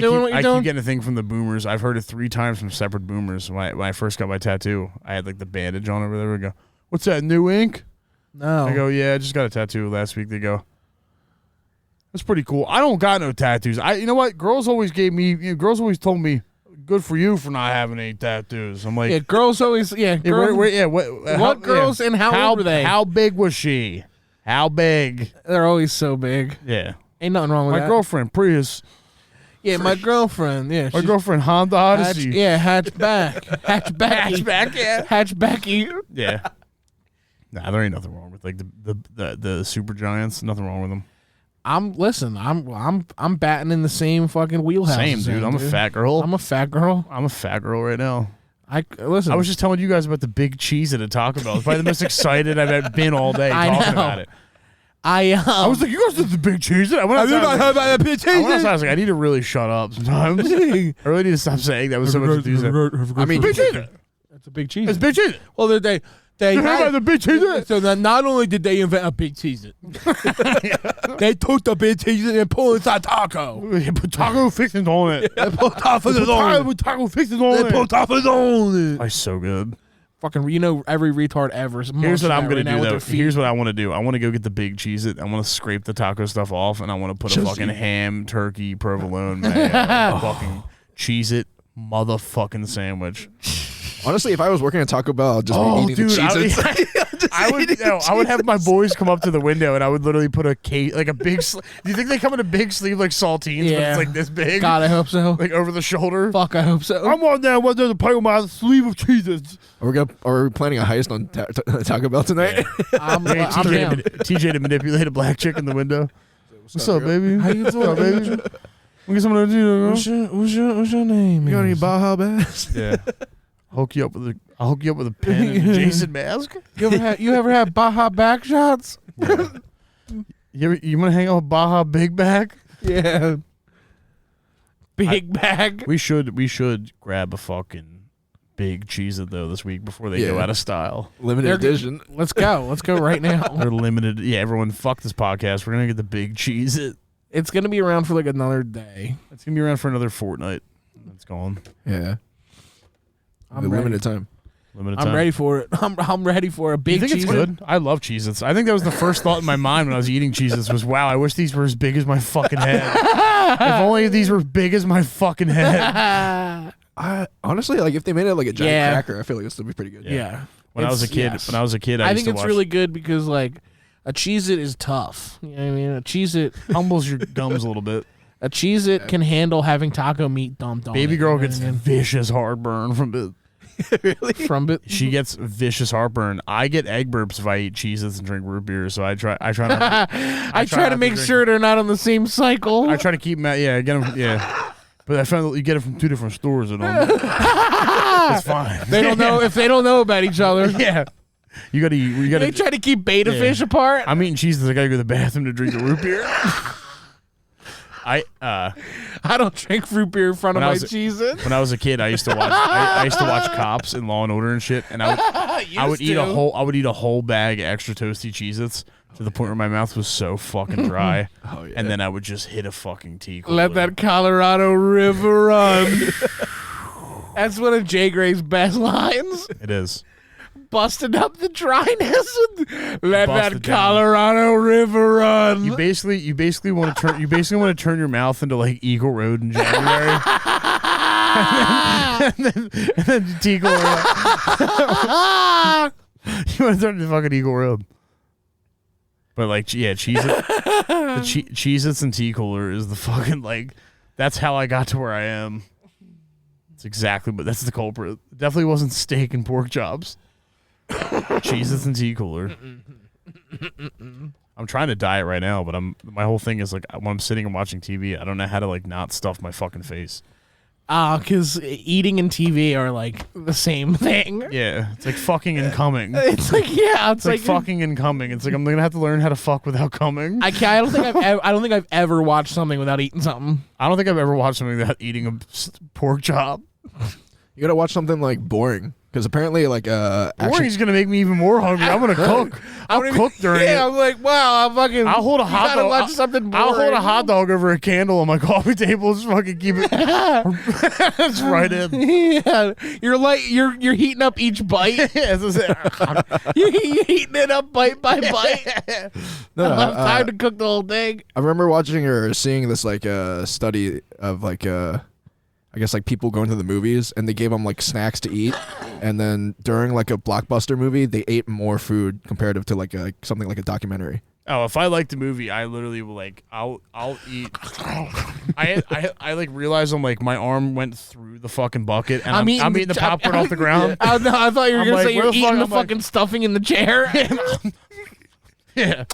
doing what you're doing? keep getting a thing from the boomers. I've heard it 3 times from separate boomers. When I first got my tattoo, I had like the bandage on over there. We go, what's that, new ink? No. I go, yeah, I just got a tattoo last week. They go, that's pretty cool. I don't got no tattoos. You know what? Girls always told me, good for you for not having any tattoos. I'm like, Yeah, girls always. Yeah, girls, what girls and how old were they? How big was she? How big? They're always so big. Yeah. Ain't nothing wrong with My that. girlfriend, Prius. Yeah, my girlfriend. Yeah, My girlfriend, Honda Odyssey. hatchback. Hatchback, yeah. Hatchbacky. Yeah. Nah, there ain't nothing wrong with like the super giants. Nothing wrong with them. I'm batting in the same fucking wheelhouse. Same, as dude. them, I'm a fat girl. I'm a fat girl. I'm a fat girl right now. Listen. I was just telling you guys about the big cheese at a Taco Bell. It's probably the most excited I've been all day talking about it. I was like, you guys did the big cheese. I went outside. I was like, I need to really shut up sometimes. I really need to stop saying that with so much enthusiasm. I mean, big cheese. That's a big cheese. It's big cheese. Well, they had the big cheese. So not only did they invent a big cheese, they took the big cheese and put it inside taco. They put taco fixings on it. They put tacos on it. Taco fixings on it. They put tacos on it. That's so good. Fucking, every retard ever. Here's what I'm gonna do though. Here's what I want to do. I want to go get the big cheese. I want to scrape the taco stuff off, and I want to put a fucking ham, turkey, provolone, mayo, fucking cheese it, motherfucking sandwich. Honestly, if I was working at Taco Bell, I'd just be eating the Cheez-Its. I would have my boys come up to the window, and I would literally put a cake, like a big. Do you think they come in a big sleeve like saltines? Yeah. But it's like this big. God, I hope so. Like over the shoulder. Fuck, I hope so. I'm on there. What there's a plate with my sleeve of Cheez-Its. Are we planning a heist on Taco Bell tonight? Yeah. I'm down. TJ to manipulate a black chick in the window. What's up, baby? How you doing, baby? We get some of that. What's your name? You got any Baja Bass? Yeah. I'll hook you up with a pen and a Jason mask. You ever had Baja back shots? Yeah. You want to hang out with Baja Big Back? Yeah. Big bag. We should grab a fucking big Cheez-It though this week before they go out of style. Limited edition. Let's go right now. They're limited. Yeah, everyone, fuck this podcast. We're gonna get the big Cheez-It. It's gonna be around for like another day. It's gonna be around for another fortnight. It's gone. Yeah. I'm limited time. I'm ready for it. I'm ready for a big You think it's good? I love Cheez-Its. I think that was the first thought in my mind when I was eating Cheez-Its was, wow, I wish these were as big as my fucking head. If only these were big as my fucking head. Honestly, like if they made it like a giant cracker, I feel like this would be pretty good. Yeah. When I was a kid, I think it's really good because like a Cheez-It is tough. You know what I mean? A Cheez-It humbles your gums a little bit. A Cheez-It can handle having taco meat dumped on Baby it. girl gets vicious heartburn from it. Really? From it? She gets vicious heartburn. I get egg burps if I eat Cheez-Its and drink root beer, so I try not to, I try to make sure they're not on the same cycle. I try to keep them get them, But I found that you get it from two different stores and it's fine. They don't know if they don't know about each other. Yeah. You gotta They try to keep beta fish apart. I'm eating Cheez-Its, I gotta go to the bathroom to drink the root beer. I don't drink root beer in front of my Cheez-Its. When I was a kid, I used to watch I used to watch Cops and Law and Order and shit, and I would eat a whole bag of extra toasty Cheez-Its to the point where my mouth was so fucking dry. Oh, yeah. And then I would just hit a fucking tea cooler. Let that Colorado River run. That's one of Jay Gray's best lines. It is. Busting up the dryness. Let that Busted Colorado River run. You basically want to turn your mouth into like Eagle Road in January. and then tea cooler. You want to turn into fucking Eagle Road. But like, yeah, Cheez-Its and tea cooler is the fucking like. That's how I got to where I am. It's exactly, but that's the culprit. It definitely wasn't steak and pork chops. Cheez-Its and tea cooler. I'm trying to diet right now, but my whole thing is like when I'm sitting and watching TV, I don't know how to like not stuff my fucking face. Because eating and TV are like the same thing. Yeah, it's like fucking and coming. It's like it's like fucking and coming. It's like I'm gonna have to learn how to fuck without coming. I don't think I've ever watched something without eating something. I don't think I've ever watched something without eating a pork chop. You gotta watch something like boring. Because apparently, like, Boring's gonna make me even more hungry. I'm gonna cook. I'll cook during it. I'm like, wow, I'll hold a hot dog. I'll hold a hot dog over a candle on my coffee table. Just fucking keep it. It's right in. Yeah, you're heating up each bite. You're heating it up bite by bite. No, I have time to cook the whole thing. I remember watching or seeing this like study of like I guess like people going to the movies and they gave them like snacks to eat, and then during like a blockbuster movie they ate more food comparative to like something like a documentary. Oh, if I like the movie, I literally will like I'll eat. I like realize I'm like my arm went through the fucking bucket and I'm eating the popcorn off the ground. I thought you were gonna say you're eating the fucking like, stuffing in the chair. Yeah,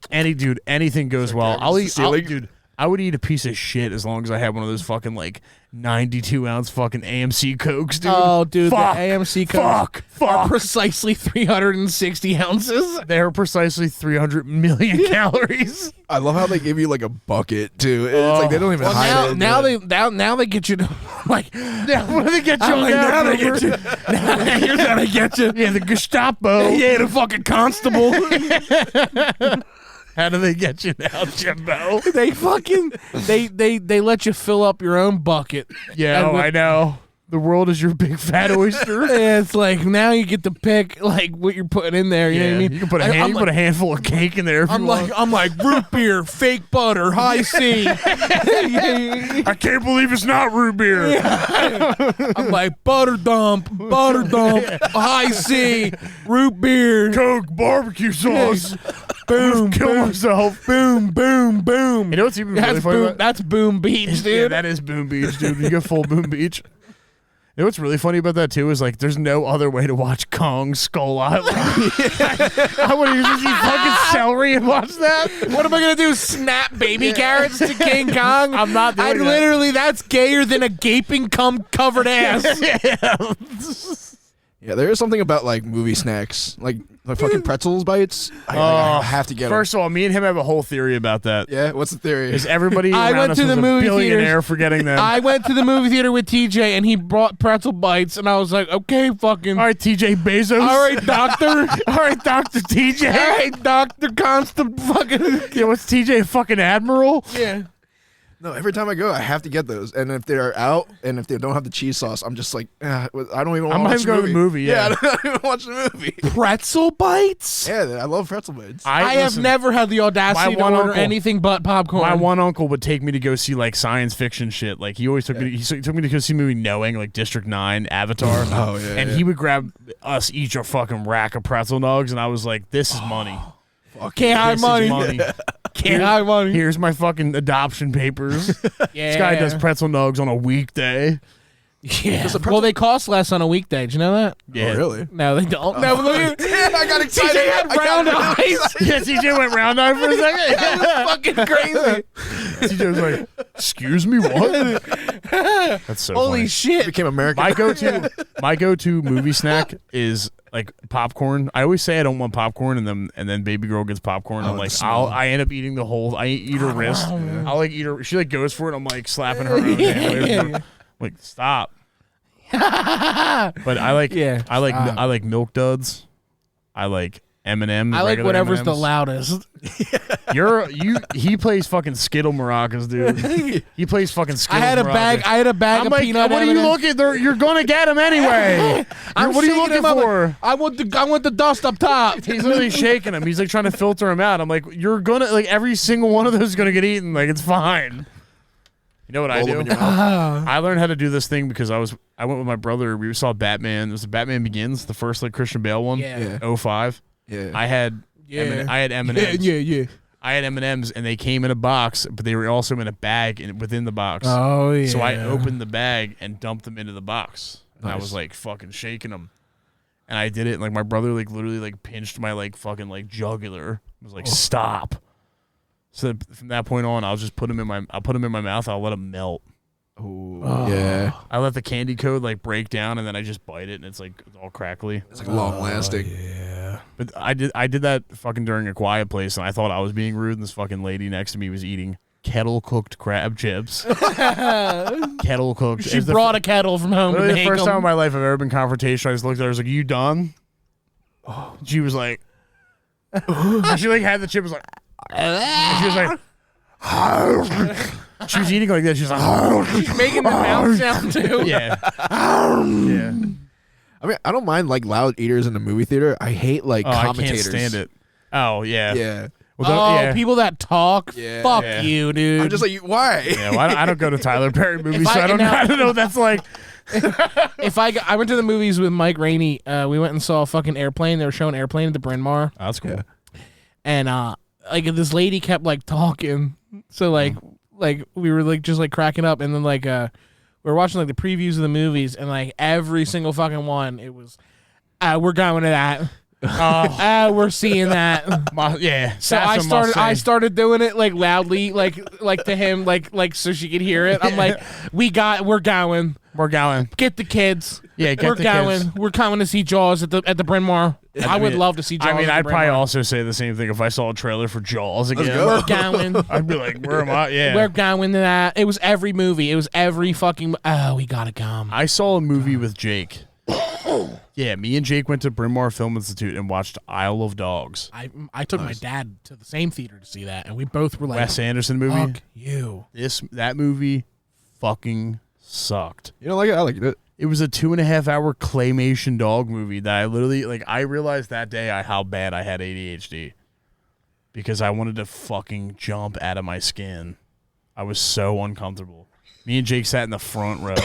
anything goes well. Dude. I would eat a piece of shit as long as I had one of those fucking like 92-ounce fucking AMC Cokes, dude. Oh, dude, fuck, the AMC Cokes are precisely 360 ounces. They're precisely 300 million calories. I love how they give you like a bucket too. It's like they don't even hide it. Now they get you to like. What do they get you on now they get you. Here's how they get you. Yeah, the Gestapo. Yeah, the fucking constable. How do they get you now, Jimbo? They fucking they let you fill up your own bucket. Yeah, I know. The world is your big fat oyster. Yeah, it's like now you get to pick like what you're putting in there. You know what I mean? You can put a handful of cake in there. If you want. I'm like root beer, fake butter, high C. I can't believe it's not root beer. Yeah. I'm like butter dump, high C, root beer, Coke, barbecue sauce. Boom, kill myself. Boom, boom, boom. You know what's even really funny? That's Boom Beach, dude. Yeah, that is Boom Beach, dude. You get full Boom Beach. You know what's really funny about that too is like there's no other way to watch Kong Skull Island. I would just eat fucking celery and watch that. What am I gonna do? Snap baby carrots to King Kong? I'm not doing that. Literally, that's gayer than a gaping cum covered ass. Yeah, there is something about like movie snacks, like fucking pretzels bites. I have to get them. First of all, me and him have a whole theory about that. Yeah, what's the theory? Is everybody I around went us to was the a movie billionaire theaters. for getting them? I went to the movie theater with TJ and he brought pretzel bites and I was like, okay, fucking. All right, TJ Bezos. All right, doctor. All right, Dr. TJ. All right, Dr. Constant fucking. Yeah, what's TJ, fucking admiral? Yeah. No, every time I go, I have to get those. And if they're out and if they don't have the cheese sauce, I'm just like, I don't even want to watch the movie. I'm not even going to the movie, yeah. I don't even watch the movie. Pretzel bites? Yeah, I love pretzel bites. I have never had the audacity to order anything but popcorn. My one uncle would take me to go see like science fiction shit. Like he always took me. He took me to go see a movie Knowing, like District 9, Avatar. Oh yeah. And he would grab us each a fucking rack of pretzel dogs, and I was like, "This is money. Can't hide money. Can't hide money. Here's my fucking adoption papers. Yeah. This guy does pretzel nugs on a weekday. Yeah. Well, they cost less on a weekday. Did you know that? Yeah. Oh, really? No, they don't. No, but look at I got excited. TJ had round eyes. Yeah, TJ went round eye for a second. That was fucking crazy. TJ was like, "Excuse me, what?" That's so Holy funny. shit. Became American. My go-to movie snack is like popcorn. I always say I don't want popcorn, and then baby girl gets popcorn. I'm like, I end up eating the whole. I eat her wrist. I'll like eat her. She like goes for it. I'm like slapping her own hand. Like stop. But I like I like Milk Duds. I like M&M. I like whatever's M&Ms. the loudest. He plays fucking Skittle maracas, dude. He plays fucking Skittle I had a bag I'm of like, peanut what are you M&Ms. looking? You're gonna get him anyway. What are you looking for? I want the dust up top. He's literally shaking him. He's like trying to filter him out. I'm like, you're gonna like every single one of those is gonna get eaten. Like it's fine. You know what I do? I learned how to do this thing because I went with my brother. We saw Batman. It was the Batman Begins, the first like Christian Bale one. Yeah. 05. Yeah. I had M&Ms. Yeah. I had M&Ms and they came in a box, but they were also in a bag within the box. Oh yeah. So I opened the bag and dumped them into the box. And I Nice. was like fucking shaking them. And I did it. And like my brother like literally like pinched my like fucking like jugular. I was like, stop. So from that point on, I'll just put them in my mouth. I'll let them melt. Ooh, yeah. I let the candy coat like break down, and then I just bite it, and it's like all crackly. It's like long lasting. Yeah. But I did that fucking during A Quiet Place, and I thought I was being rude, and this fucking lady next to me was eating kettle cooked crab chips. Kettle cooked. She brought a kettle from home. To the make first time in them. my life I've ever been confrontational. I just looked at her. I was like, "You done?" She was like, and she like had the chip. Was like, and she was like. She was eating like that. She was like, She's making the mouth sound too. yeah, yeah. I mean, I don't mind like loud eaters in the movie theater. I hate like Oh, I commentators. can't stand it. Oh yeah, Yeah. Well, Oh, yeah. people that talk. Yeah. Fuck Yeah. you, dude. I'm just like, why? Yeah, well, I don't go to Tyler Perry movies, I- so I don't know. now- I don't know what that's like. If I went to the movies with Mike Rainey, we went and saw a fucking Airplane. They were showing Airplane at the Bryn Mawr, Oh, that's cool. Yeah. and like this lady kept like talking. So like we were like just like cracking up, and then like we were watching like the previews of the movies, and like every single fucking one, it was, we're going to that. We're seeing that. Yeah. So that's I a started. I must-see. started doing it like loudly, like to him, like so she could hear it. I'm like, we're going. We're going. Get the kids. Yeah, get we're the going. kids. We're coming to see Jaws at the Bryn Mawr. I would love to see Jaws. I mean, at the I'd Bryn probably Mawr. also say the same thing if I saw a trailer for Jaws again. go. We're going. I'd be like, where am I? Yeah. We're going to that. It was every movie. It was every fucking. Oh, we gotta come. I saw a movie with Jake. Yeah, me and Jake went to Bryn Mawr Film Institute and watched Isle of Dogs. I took my dad to the same theater to see that, and we both were like, Wes Anderson movie. "Fuck you." That movie fucking sucked. You don't like it? I like it. It was a 2.5-hour claymation dog movie that I literally like. I realized that day how bad I had ADHD because I wanted to fucking jump out of my skin. I was so uncomfortable. Me and Jake sat in the front row,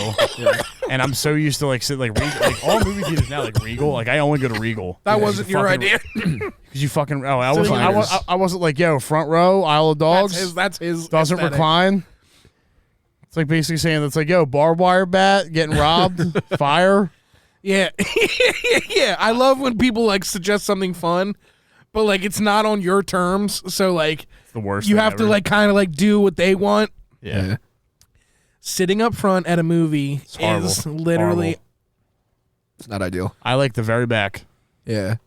and I'm so used to like sit like all movie theaters now like Regal. Like I only go to Regal. That wasn't your fucking- idea. Because you fucking I Recliners. wasn't like yo front row Isle of Dogs That's his. doesn't aesthetic. recline. It's like basically saying that's like yo barbed wire bat getting robbed fire. Yeah, yeah. I love when people like suggest something fun, but like it's not on your terms. So like It's the worst. you thing have to ever. like kind of like do what they want. yeah. Sitting up front at a movie horrible. is literally. Horrible. It's not ideal. I like the very back, Yeah.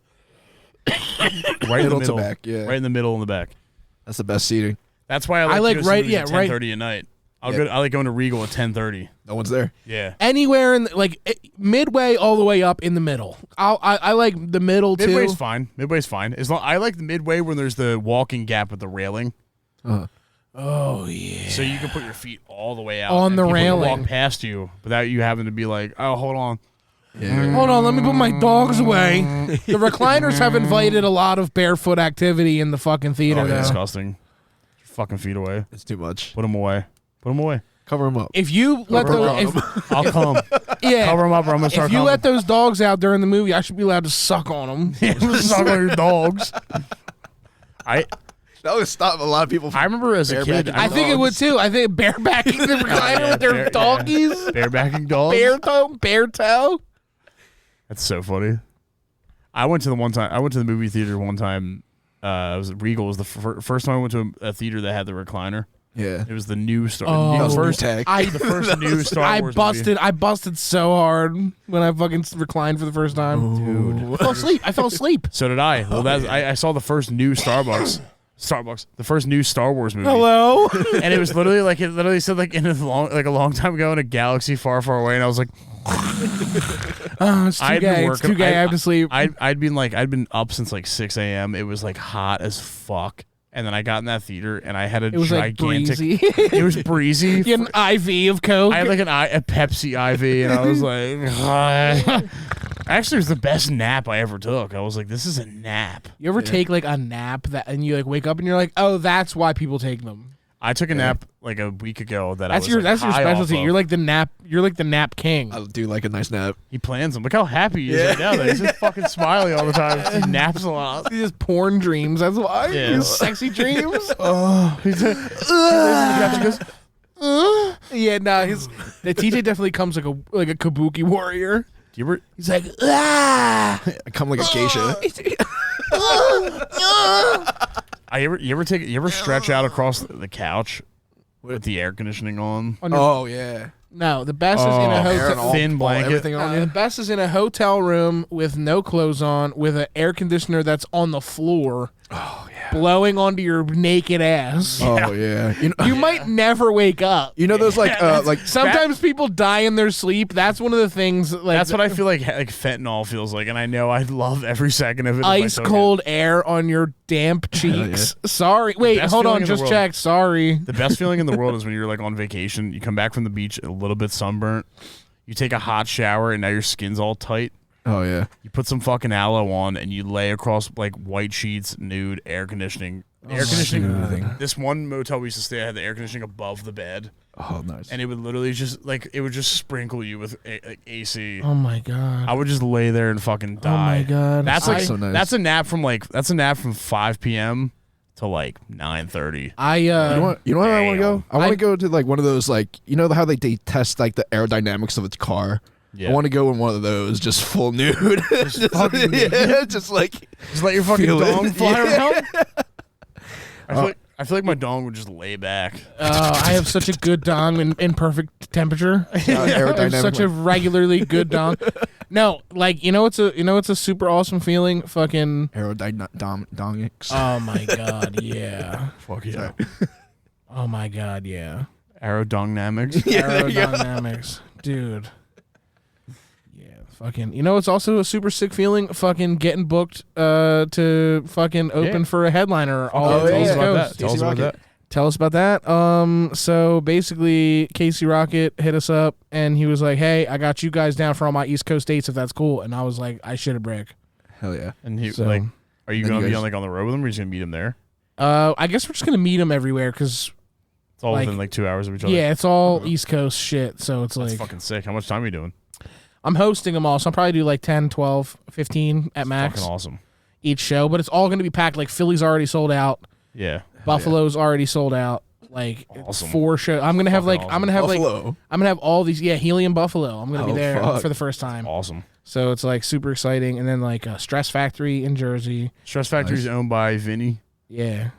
right in the Middle to middle, back, yeah. right in the middle in the back. That's the best seating. That's why I like to go see right- movies yeah, at right. 10:30 at night. Yeah. I like going to Regal at 10:30. No one's there. Yeah. Anywhere in like midway all the way up in the middle. I like the middle too. Midway's fine. Midway's fine. As long I like the midway when there's the walking gap with the railing, Oh yeah. so you can put your feet all the way out On and the people can railing. walk past you without you having to be like, oh, hold on. Yeah. Hold on, let me put my dogs away. The recliners have invited a lot of barefoot activity in the fucking theater Oh, though. disgusting. Get your fucking feet away. It's too much. Put them away. Put them away. Cover them up. If you let Cover those, 'em. I'll come. yeah, Cover them up or I'm gonna start if you coming. let those dogs out during the movie, I should be allowed to suck on them. Suck on your dogs. I That would stop a lot of people from remember as a Barebacking kid. your I think it would too. I think barebacking the recliner with their doggies, barebacking dogs. bare toe. That's so funny. I went to the movie theater one time. It was Regal. It was the first time I went to a theater that had the recliner. Yeah. It was the new Star. Oh. the That was first, tag. the first new Star I Wars busted so hard when I fucking reclined for the first time. Dude. I fell asleep. So did I. Well, I saw the first new Starbucks, the first new Star Wars movie. Hello. And it was literally like it literally said like a long time ago in a galaxy far, far away, and I was like, Oh, it's too I'd been gay. It's working- too gay. I have to sleep. I'd been up since like 6 a.m. It was like hot as fuck, and then I got in that theater and I had a It was like gigantic. breezy. It was breezy. You had an IV of Coke. I had like a Pepsi IV, and I was like, actually, it was the best nap I ever took. I was like, this is a nap. You ever take like a nap and you like wake up and you're like, oh, that's why people take them. I took a nap like a week ago. That's your specialty. You're like the nap king. I do like a nice nap. He plans them. Look how happy he is right now. Though. He's just fucking smiling all the time. He naps a lot. These porn dreams. That's why. Yeah. These sexy dreams. He goes, Yeah, no, the TJ definitely comes like a kabuki warrior. do you ever? He's like, ah. I come like a geisha. You ever stretch out across the couch with the air conditioning on? Oh yeah. No, the best is in a Oh, Air and hotel. all, Thin all blanket. everything on The you. best is in a hotel room with no clothes on, with an air conditioner that's on the floor. Oh yeah. blowing onto your naked ass. Oh yeah. You might never wake up. You know those like Sometimes people die in their sleep. That's one of the things. Like That's what I feel like fentanyl feels like, and I know I love every second of it. if I ice took cold air on your damp cheeks. Sorry, wait, best hold feeling on, in the just world. checked. Sorry. The best feeling in the world is when you're like on vacation, you come back from the beach a little bit sunburnt, you take a hot shower, and now your skin's all tight. oh yeah. You put some fucking aloe on, and you lay across like white sheets, nude, air conditioning. Air conditioning. This one motel we used to stay at had the air conditioning above the bed, Oh nice. and it would literally just it would just sprinkle you with AC. Oh my god. I would just lay there and fucking die. Oh my god. That's like so nice. that's a nap from 5 p.m. to like 9:30. You know where I want to go? Damn. I want to go to like one of those like how they test like the aerodynamics of its car. Yeah. I want to go in one of those just full nude. just fucking just like Just let your fucking feel it. dong fly Yeah. around. I feel like my dong would just lay back. I have such a good dong in perfect temperature. I have aerodynamic such a regularly good dong. No, like it's a super awesome feeling. Fucking. aerodynamics. Oh my god, yeah. Fuck yeah. Oh my god, yeah. Aerodynamics. Aerodynamics, dude. Yeah, fucking. It's also a super sick feeling. Fucking getting booked to fucking open for a headliner. Oh, Tell us yeah. about that. Casey Tell us about Rocket. that. Tell us about that. So basically, Casey Rocket hit us up and he was like, "Hey, I got you guys down for all my East Coast dates if that's cool." And I was like, "I shit a brick." Hell yeah. And he So- like, are you Then gonna you be guys- on the road with him, or are you just gonna meet him there? I guess we're just gonna meet him everywhere because It's all Like- within like 2 hours of each other. yeah, it's all East Coast shit. So it's That's like fucking sick. How much time are you doing? I'm hosting them all, so I'll probably do like 10, 12, 15 at max Fucking awesome. each show. But it's all gonna be packed. Like Philly's already sold out. Yeah. Buffalo's already sold out. Like Awesome. 4 shows. I'm gonna have Fucking like I'm gonna have like Buffalo. I'm gonna have all these. Yeah, Helium Buffalo. I'm gonna be Oh, there fuck. for the first time. Awesome. So it's like super exciting. And then like Stress Factory in Jersey. Stress Factory is owned by Vinny. Yeah.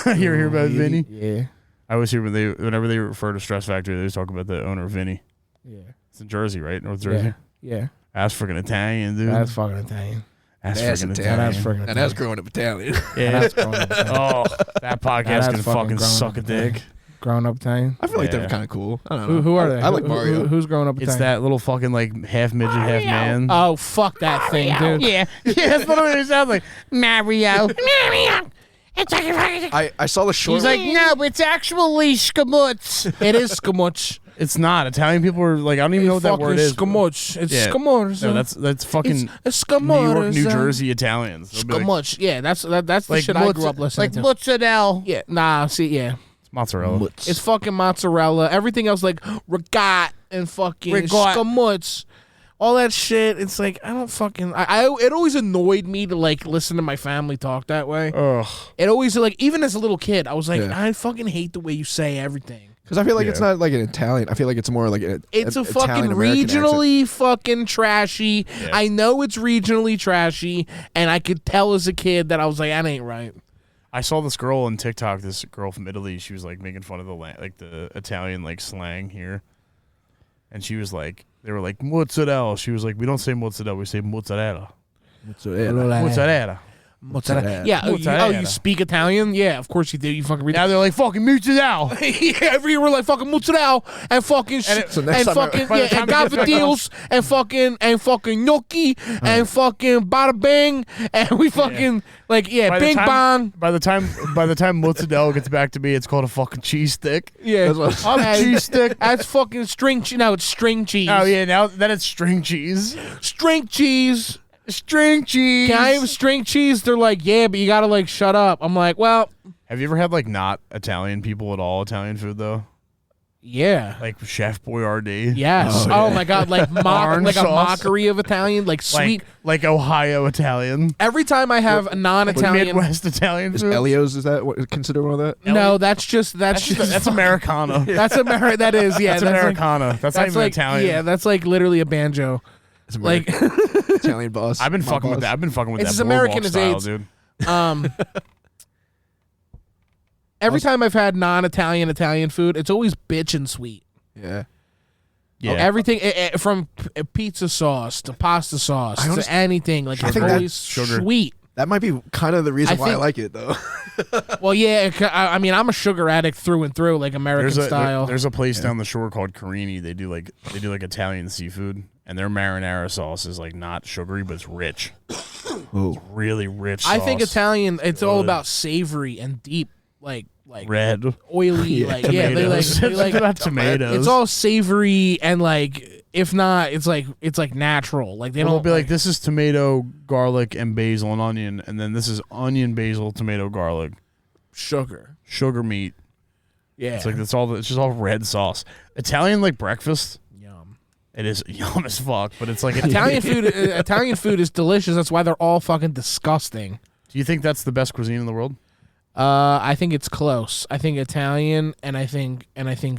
You ever hear about Vinny? Yeah. I always hear whenever they refer to Stress Factory, they always talk about the owner, Vinny. Yeah. It's in Jersey, right? North Jersey. Yeah. That's freaking Italian, dude. That's fucking Italian. That's That's freaking Italian. Italian. That's freaking And that's growing up Italian. Yeah. That's grown up Italian. Oh, that podcast That's can fucking fucking grown suck up a Italian. dick. Grown up Italian. I feel like Yeah. they're kind of cool. I don't know. Who are they? I like Who- Mario. Who's grown up It's Italian? that little fucking like half midget, half man. Oh, fuck that thing, dude. Yeah, that's literally what it sounds like. Mario. Mario. It's like I saw the short. he's like, no, it's actually skamutz. It is skamuch. It's not. Italian people are like, I don't even know what that word is. Skamuch. It's Yeah. skamuch. No, that's fucking it's New York, New skamuch. Jersey Italians. They'll be like, Skamuch. Yeah, that's the like shit I grew up listening to. mozzarella. Yeah, nah, see, yeah. It's mozzarella. It's fucking mozzarella. Everything else like regat and fucking Regat. skamuch. All that shit. It's like I don't fucking. It always annoyed me to like listen to my family talk that way. Ugh. It always like even as a little kid, I was like, Yeah. I fucking hate the way you say everything. Because I feel like it's Yeah. not like an Italian. I feel like it's more like It's a fucking Italian-American accent. regionally fucking trashy. Yeah. I know it's regionally trashy, and I could tell as a kid that I was like, that ain't right. I saw this girl on TikTok. This girl from Italy. She was like making fun of the Italian like slang here, and she was like, they were like mozzarella. She was like, we don't say mozzarella, we say mozzarella. Mozzarella. Mozzarella. Yeah. Mozzarella. Oh, you speak Italian? Yeah, of course you do. You fucking read. Now they're like fucking mozzarella. Yeah, every year we're like fucking mozzarella and fucking So and next time I- fucking by the yeah, time and it gets back gavadils and fucking gnocchi and fucking bada bing and we fucking like bing bong. By the time mozzarella gets back to me, it's called a fucking cheese stick. Yeah, That's what- I'm a cheese stick. that's fucking string. No, it's string cheese. Oh yeah, now then it's string cheese. String cheese. String cheese. Can I have string cheese? They're like, yeah, but you gotta like shut up. I'm like, well, Have you ever had like not Italian people at all Italian food though? yeah. Like Chef Boyardee. Yes. Oh, Oh, yeah. my god, like Orange like a sauce. mockery of Italian, like sweet. Like Ohio Italian. Every time I have a non-Italian, Midwest Italian Is food. Elio's, is that what considered one of that? no, that's just That's Americana. that's Ameri- That is yeah. That's like- Americana. That's not That's even like Italian. yeah. That's like literally a banjo. It's Like Italian boss. I've been My fucking with boss. that. I've been fucking with It's that as boardwalk American as style, AIDS. dude. Every time I've had non-Italian food, it's always bitch and sweet. Yeah. Yeah. Everything from pizza sauce to pasta sauce I to honest- anything like I it's think always Sugar. sweet. That might be kind of the reason why I think- like it, though. Well, yeah. I mean, I'm a sugar addict through and through, like American style. There's a place down the shore called Carini. They do like Italian seafood, and their marinara sauce is like not sugary, but it's rich. Oh, Really rich. I think sauce. Italian. It's all Good. about savory and deep, like red. oily. Like yeah, they like Tomatoes. they It's like about tomatoes. it's all savory and like if not, it's like natural. Like they They'll don't be like, this is tomato, garlic, and basil and onion, and then this is onion, basil, tomato, garlic, sugar. sugar meat. Yeah, It's like it's just all red sauce. Italian like breakfast. yum. It is yum as fuck, but it's like Italian food. Italian food is delicious. That's why they're all fucking disgusting. Do you think that's the best cuisine in the world? I think it's close. I think Italian and I think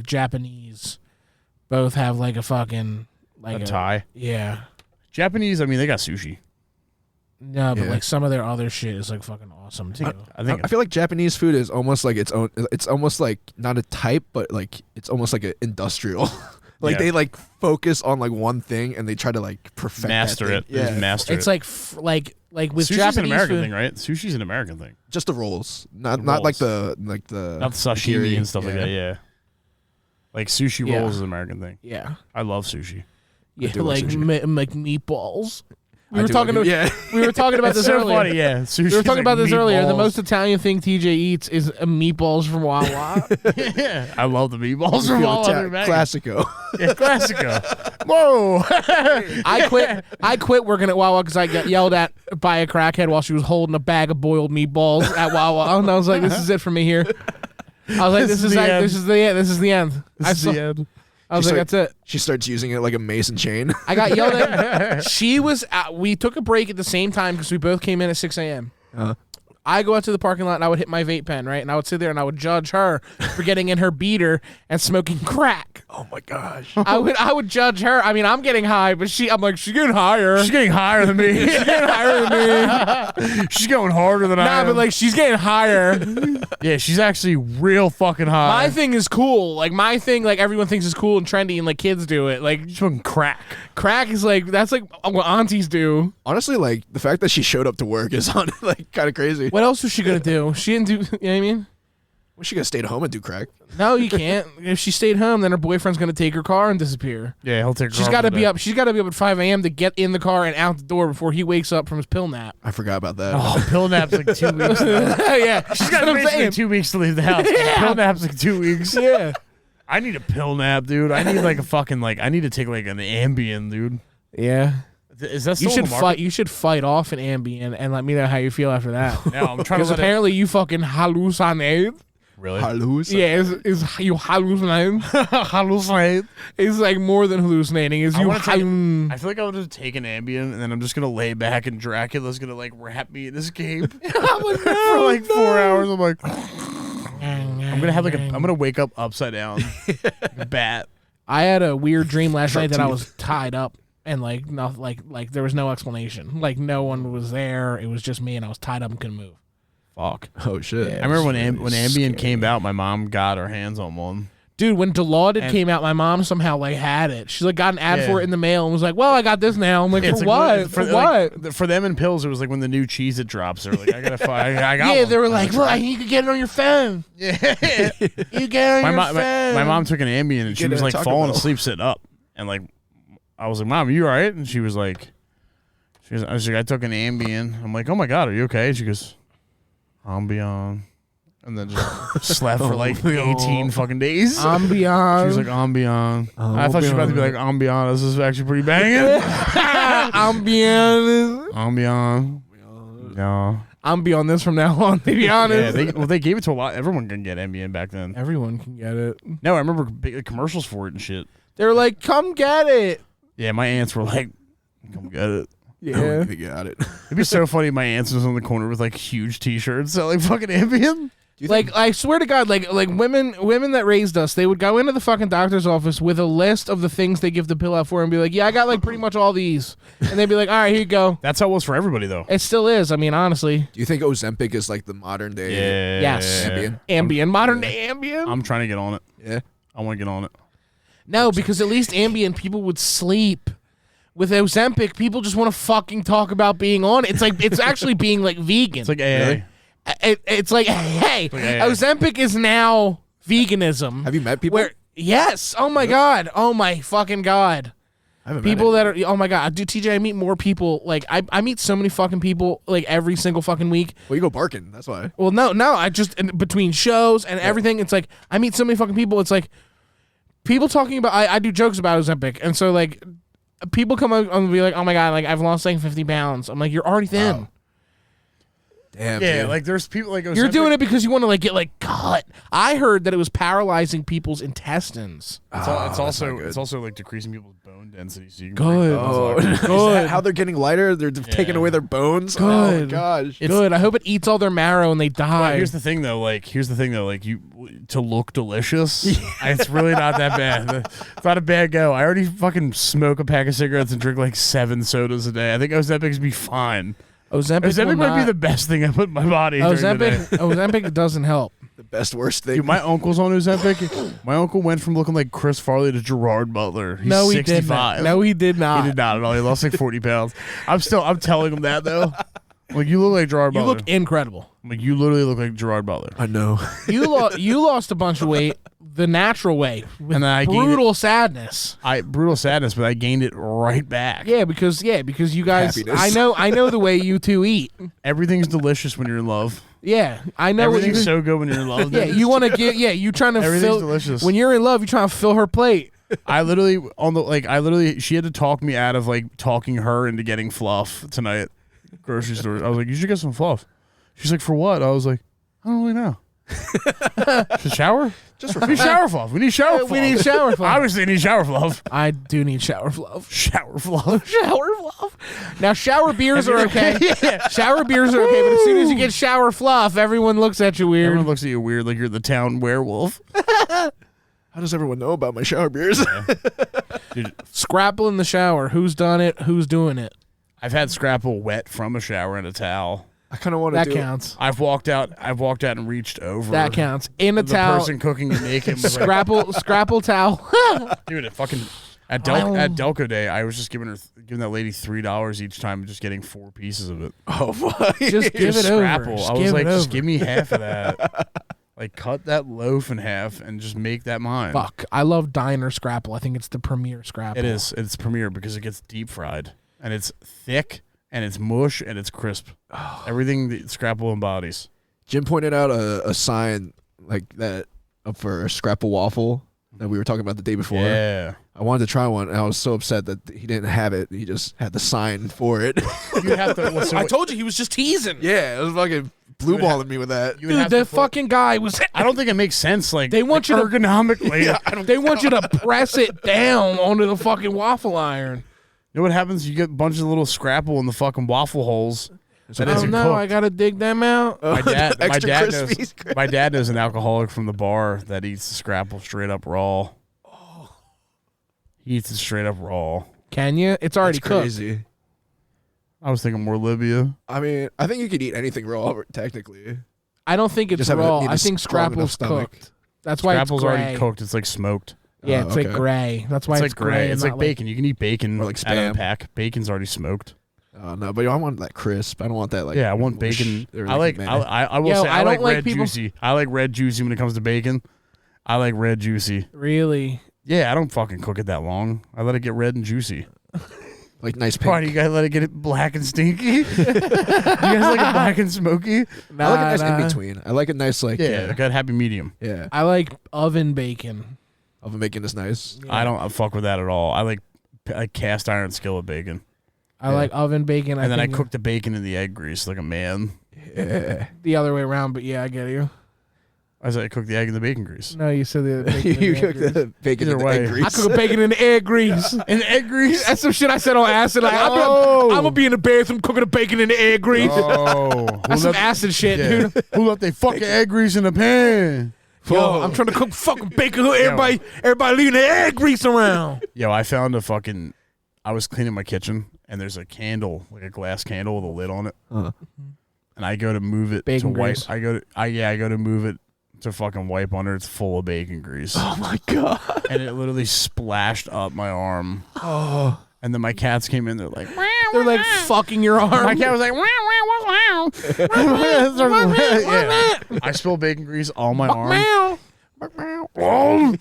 Japanese both have like a fucking like A tie. Yeah. Japanese, I mean, they got sushi. No, but Yeah. like some of their other shit is like fucking awesome too. I think I feel like Japanese food is almost like its own. It's almost like not a type, but like it's almost like an industrial. Like Yeah. they like focus on like one thing and they try to like perfect master that it. thing. Just Yeah, master It's it. like with Sushi's Japanese an American food. thing, right? Sushi's an American thing. just the rolls, not The not like rolls. the Not the sashimi nigiri. and stuff like that, yeah. Like sushi Yeah. rolls is an American thing. Yeah. I love sushi. Yeah, do love like sushi. like meatballs. I do like it. Yeah. We were talking about It's this so earlier. funny, yeah. Sushi. We were talking about this earlier. The meatballs. most Italian thing TJ eats is meatballs from Wawa. Yeah, I love the meatballs from all other Classico. Yeah, Classico. Whoa. I quit working at Wawa because I got yelled at by a crackhead while she was holding a bag of boiled meatballs at Wawa. And I was like, "This is it for me here." I was like, This is the end. This is the end. This is the end." This is the end. I was You like, "That's it." She starts using it like a mason chain. I got yelled at. She was. We took a break at the same time because we both came in at 6 a.m. I go out to the parking lot and I would hit my vape pen, right? And I would sit there and I would judge her for getting in her beater and smoking crack. Oh my gosh. I would judge her. I mean, I'm getting high, but I'm like, she's getting higher. She's getting higher than me. She's getting higher than me. She's going harder than I Nah, am. but like she's getting higher. Yeah, she's actually real fucking high. My thing is cool. Like my thing, like everyone thinks is cool and trendy, and like kids do it. Like She's fucking crack. crack is like that's like what aunties do. Honestly, like the fact that she showed up to work is on like kind of crazy. What else was she gonna do? She didn't do. You know what I mean? Was she gonna stay at home and do crack? No, you can't. If she stayed home, then her boyfriend's gonna take her car and disappear. Yeah, he'll take her She's car got to for be the up. She's got to be up at 5 a.m. to get in the car and out the door before he wakes up from his pill nap. I forgot about that. Oh, pill nap's like 2 weeks. Yeah, She's got basically 2 weeks to leave the house. Yeah. Pill nap's like 2 weeks. Yeah. I need a pill nap, dude. I need like a fucking I need to take like an Ambien, dude. Yeah. Is that You still should on the market? fight. You should fight off an Ambien and let me know how you feel after that. No, I'm trying to Because let apparently you fucking hallucinate. Really? Halloos? Yeah, is you hallucinate? Hallucinate. It's like more than hallucinating. Is I you wanna take- hallucinate? I feel like I would have taken Ambien and then I'm just gonna lay back and Dracula's gonna like wrap me in his cape for like 4 hours. I'm like, I'm gonna have like I'm gonna wake up upside down, like a bat. I had a weird dream last Sharp night that I teeth. was tied up and like no, like there was no explanation. Like no one was there. It was just me and I was tied up and couldn't move. Fuck. Oh shit. Yeah. I remember when It was Ambien scary. came out, my mom got her hands on one. Dude, when Dilaudid And- came out, my mom somehow like had it. She like got an ad Yeah. for it in the mail and was like, "Well, I got this now." I'm like, It's "For like what? For, For what?" like, for them in pills, it was like when the new cheese it drops. They're like, I gotta find. I got Yeah, one. they were like, "Look, you could get it on your phone. Yeah. You get it on my, your mom, phone." my mom took an Ambien and she Get was it at like Taco falling Bell. asleep sitting up, and like I was like, "Mom, are you all right?" And she was like, I was like, "I took an Ambien." I'm like, "Oh my god, are you okay?" She goes, "Ambien," and then just slept for like 18 fucking days. She Ambien. was like, "Ambien." I thought she was about to be like, "Ambien." This is actually pretty banging. Ambien. Ambien. No. I'm beyond this from now on. To be Yeah, honest, they gave it to a lot. Everyone can get Ambien back then. everyone can get it. No, I remember big commercials for it and shit. They were like, "Come get it." Yeah, my aunts were like, "Come get it." Yeah. They got it. It'd be so funny. If my aunts was on the corner with like huge T-shirts selling fucking Ambien. Like I swear to God, like women that raised us, they would go into the fucking doctor's office with a list of the things they give the pill out for and be like, "Yeah, I got like pretty much all these," and they'd be like, "All right, here you go." That's how it was for everybody, though. It still is. I mean, honestly, Do you think Ozempic is like the modern day? Yeah. Yes. Ambien? Ambien, modern day Ambien. I'm trying to get on it. Yeah. I want to get on it. No, because at least Ambien people would sleep. with Ozempic, people just want to fucking talk about being on it. It's like it's actually being like vegan. It's like AA. It's like hey, Ozempic is now veganism. Have you met people? Yes. Oh my god. Oh my fucking god. I haven't People met that are oh my god, dude. TJ, I meet more people. Like I meet so many fucking people like every single fucking week. Well, you go barking. That's why. Well, no. I just between shows and everything, it's like I meet so many fucking people. It's like people talking about. I do jokes about Ozempic, and so like people come up and be like, "Oh my god, like I've lost like 50 pounds." I'm like, "You're already thin." Wow. Damn. Yeah, dude. like there's people like You're doing it because you want to like get like cut. I heard that it was paralyzing people's intestines. It's also like decreasing people's bone density. So you can Good. Oh, is that how they're getting lighter? They're taking away their bones. Good. Oh my gosh. Good. I hope it eats all their marrow and they die. But here's the thing though. Like you to look delicious. It's really not that bad. It's not a bad go. I already fucking smoke a pack of cigarettes and drink like 7 sodas a day. I think Ozempic's be fine. Ozempic might be the best thing I put in my body. Ozempic doesn't help. The worst thing. Dude, my uncle's on Ozempic. My uncle went from looking like Chris Farley to Gerard Butler. He's No, he 65. did not. No, he did not. He did not at all. He lost like 40 pounds. I'm telling him that though. Like you look like Gerard You Butler. look incredible. Like you literally look like Gerard Butler. I know. You lost a bunch of weight the natural way with And then I gained brutal sadness. Brutal sadness, but I gained it right back. Yeah, because you guys. Happiness. I know the way you two eat. Everything's delicious when you're in love. Yeah, I know. Everything's so good when you're in love. Yeah, you want to get. Yeah, you trying to Everything's fill. delicious. When you're in love, you trying to fill her plate. She had to talk me out of like talking her into getting fluff tonight. Grocery store. I was like, you should get some fluff. She's like, for what? I was like, I don't really know. Should shower? Just for We need shower fluff. We need shower fluff. We need shower fluff. Obviously, need shower fluff. I do need shower fluff. Shower fluff. Shower fluff. Now, shower beers are okay. Shower beers are okay, but as soon as you get shower fluff, everyone looks at you weird. Everyone looks at you weird, like you're the town werewolf. How does everyone know about my shower beers? Dude, Scrapple in the shower. Who's done it? Who's doing it? I've had Scrapple wet from a shower in a towel. I kind of want to That do counts. I've walked out and reached over. That counts. In a The towel. person cooking it naked was like, Scrapple towel. dude, it fucking at Delco Day, I was just giving that lady $3 each time, and just getting 4 pieces of it. Oh, fuck. Just give it over. Scrapple. Just I was give like, it just over. give me half of that. Like, cut that loaf in half and just make that mine. Fuck. I love diner Scrapple. I think it's the premier Scrapple. It is. It's premier because it gets deep fried and it's thick and it's mush and it's crisp. Everything that Scrapple embodies. Jim pointed out a sign like that up for a Scrapple waffle that we were talking about the day before. Yeah. I wanted to try one, and I was so upset that he didn't have it. He just had the sign for it. You have to. So I told you he was just teasing. Yeah, it was fucking blue balling me with that. you would Dude, have the to put- fucking guy was. I don't think it makes sense. Like They want you to- ergonomically. They want you to press it down onto the fucking waffle iron. You know what happens? You get a bunch of little Scrapple in the fucking waffle holes. That Oh isn't no, cooked. I gotta dig them out. My dad, The my extra dad crispy knows. Scrapple. My dad knows an alcoholic from the bar that eats the Scrapple straight up raw. He eats it straight up raw. Can you? It's already That's cooked. crazy. I was thinking more Libya. I mean, I think you could eat anything raw, technically. I don't think it's Just have a- raw. need a I think strong enough Scrapple's stomach. cooked. That's why Scrapple's it's gray. already cooked. It's like smoked. Yeah, Oh, it's like okay. gray. That's why It's it's like gray. and It's not like bacon. You can eat bacon Or like out of Spam. a pack. Bacon's already smoked. No, but I want that crisp. I don't want that like. Yeah, I want mush bacon. or I like. meh. I will Yo, say I I don't like like red people- juicy. I like red juicy when it comes to bacon. I like red juicy. Really? Yeah, I don't fucking cook it that long. I let it get red and juicy. like nice Why do pink. you guys let it get black and stinky? You guys like it black and smoky? I like a nice Nah. in between. I like a nice like. Yeah, I got happy medium. Yeah. I like oven bacon. Oven bacon is nice. I don't fuck with that at all. I like cast iron skillet bacon, I like oven bacon. and then I think cook the bacon in the egg grease like a man. Yeah. the other way around, but yeah, I get you. I said I cook the egg in the bacon grease. No, you said the bacon in you the egg cook grease. the bacon Either in the way. egg I grease. cook bacon in the egg grease. In the egg grease? That's some shit I said on acid. Like, I'm gonna be in the bathroom cooking the bacon in the egg grease. Oh, That's some acid shit, dude. Who left they fucking egg grease in the pan? Yo, I'm trying to cook fucking bacon. Everybody leaving the egg grease around. Yo, I found a fucking. I was cleaning my kitchen, and there's a candle, like a glass candle with a lid on it. Uh-huh. And I go to move it Bacon to wipe. grease. I go to move it to fucking wipe under. It's full of bacon grease, Oh my god. and it literally splashed up my arm. Oh. And then my cats came in. They're like, They're like fucking your arm. my cat was like, yeah. I spilled bacon grease on my arm. Meow. Oh,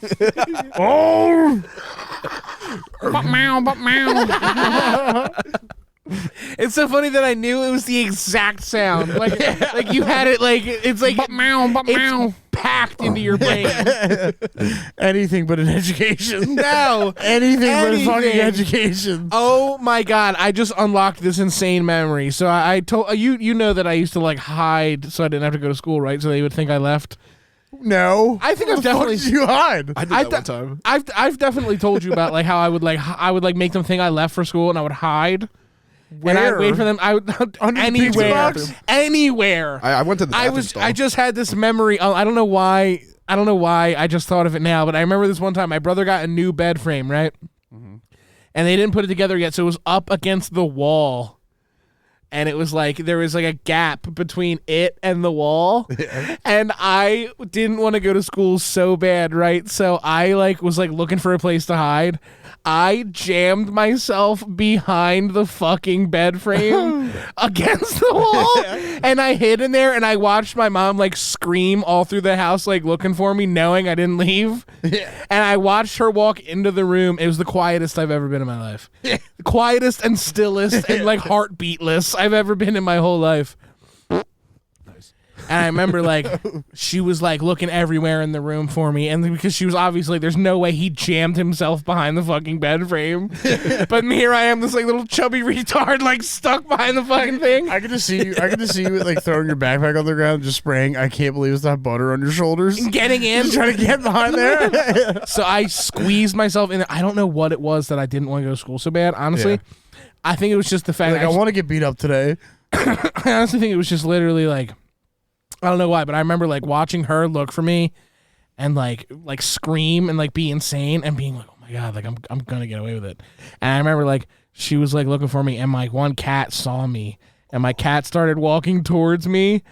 meow. It's so funny that I knew it was the exact sound. Like you had it like it's like it's packed into your brain. Anything but an education. No. Anything but a fucking Anything. education. Oh my god! I just unlocked this insane memory. So I told you know that I used to like hide so I didn't have to go to school, right? So they would think I left. No. I think Where I've the fuck definitely did you hide? I did that one time. I've definitely told you about like how I would make them think I left for school and I would hide. Where? And I'd wait for them. I would Under the pizza anywhere, box? anywhere. I went to the bathroom I stall. just had this memory. I don't know why. I just thought of it now, but I remember this one time. My brother got a new bed frame, right? Mm-hmm. And they didn't put it together yet, so it was up against the wall. And it was like there was like a gap between it and the wall. And I didn't want to go to school so bad, right? So I was looking for a place to hide. I jammed myself behind the fucking bed frame against the wall. And I hid in there and I watched my mom scream all through the house looking for me, knowing I didn't leave. And I watched her walk into the room. It was the quietest I've ever been in my life. The quietest and stillest and heartbeatless I've ever been in my whole life. And I remember she was looking everywhere in the room for me, and because she was obviously there's no way he jammed himself behind the fucking bed frame. But here I am, this little chubby retard stuck behind the fucking thing. I could just see you throwing your backpack on the ground, just spraying. I can't believe it's not butter on your shoulders. Getting in, Just trying to get behind there. So I squeezed myself in there. I don't know what it was that I didn't want to go to school so bad. Honestly, Yeah. I think it was just the fact I want to get beat up today. I honestly think it was just literally I don't know why, but I remember watching her look for me and scream and be insane and being oh my god, I'm gonna get away with it. And I remember she was looking for me and my one cat saw me and my cat started walking towards me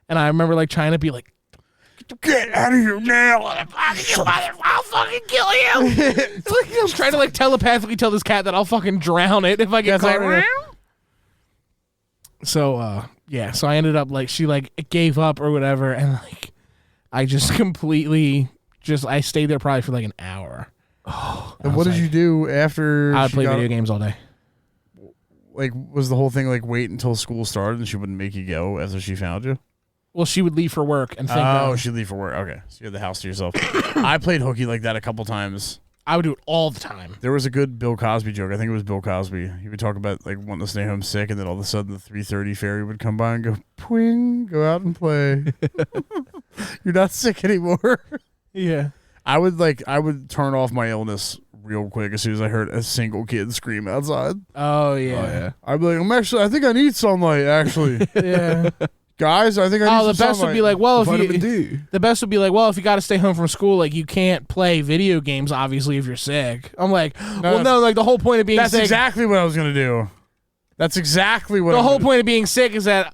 and I remember trying to be Get out of here now. I'll fucking kill you. I was trying to telepathically tell this cat that I'll fucking drown it if I get caught. So yeah, so I ended up she gave up or whatever, and I just completely I stayed there probably for an hour. And what did you do after? I would play video games all day. Was the whole thing wait until school started and she wouldn't make you go after she found you? Well, she would leave for work and think. Oh, she'd leave for work. Okay, so you had the house to yourself. I played hooky like that a couple times. I would do it all the time. There was a good Bill Cosby joke. I think it was Bill Cosby. He would talk about wanting to stay home sick, and then all of a sudden the 3:30 fairy would come by and go, "Pwing, go out and play. You're not sick anymore." Yeah. I would turn off my illness real quick as soon as I heard a single kid scream outside. Oh yeah. I'd be I think I need sunlight. Actually, Yeah. guys, I think I need Oh, the some best would sunlight. be well, if Vitamin you. D. The best would be if you got to stay home from school, you can't play video games. Obviously, if you're sick. I'm no, the whole point of being That's sick. exactly what I was gonna do. That's exactly what The I'm whole gonna point of being sick is that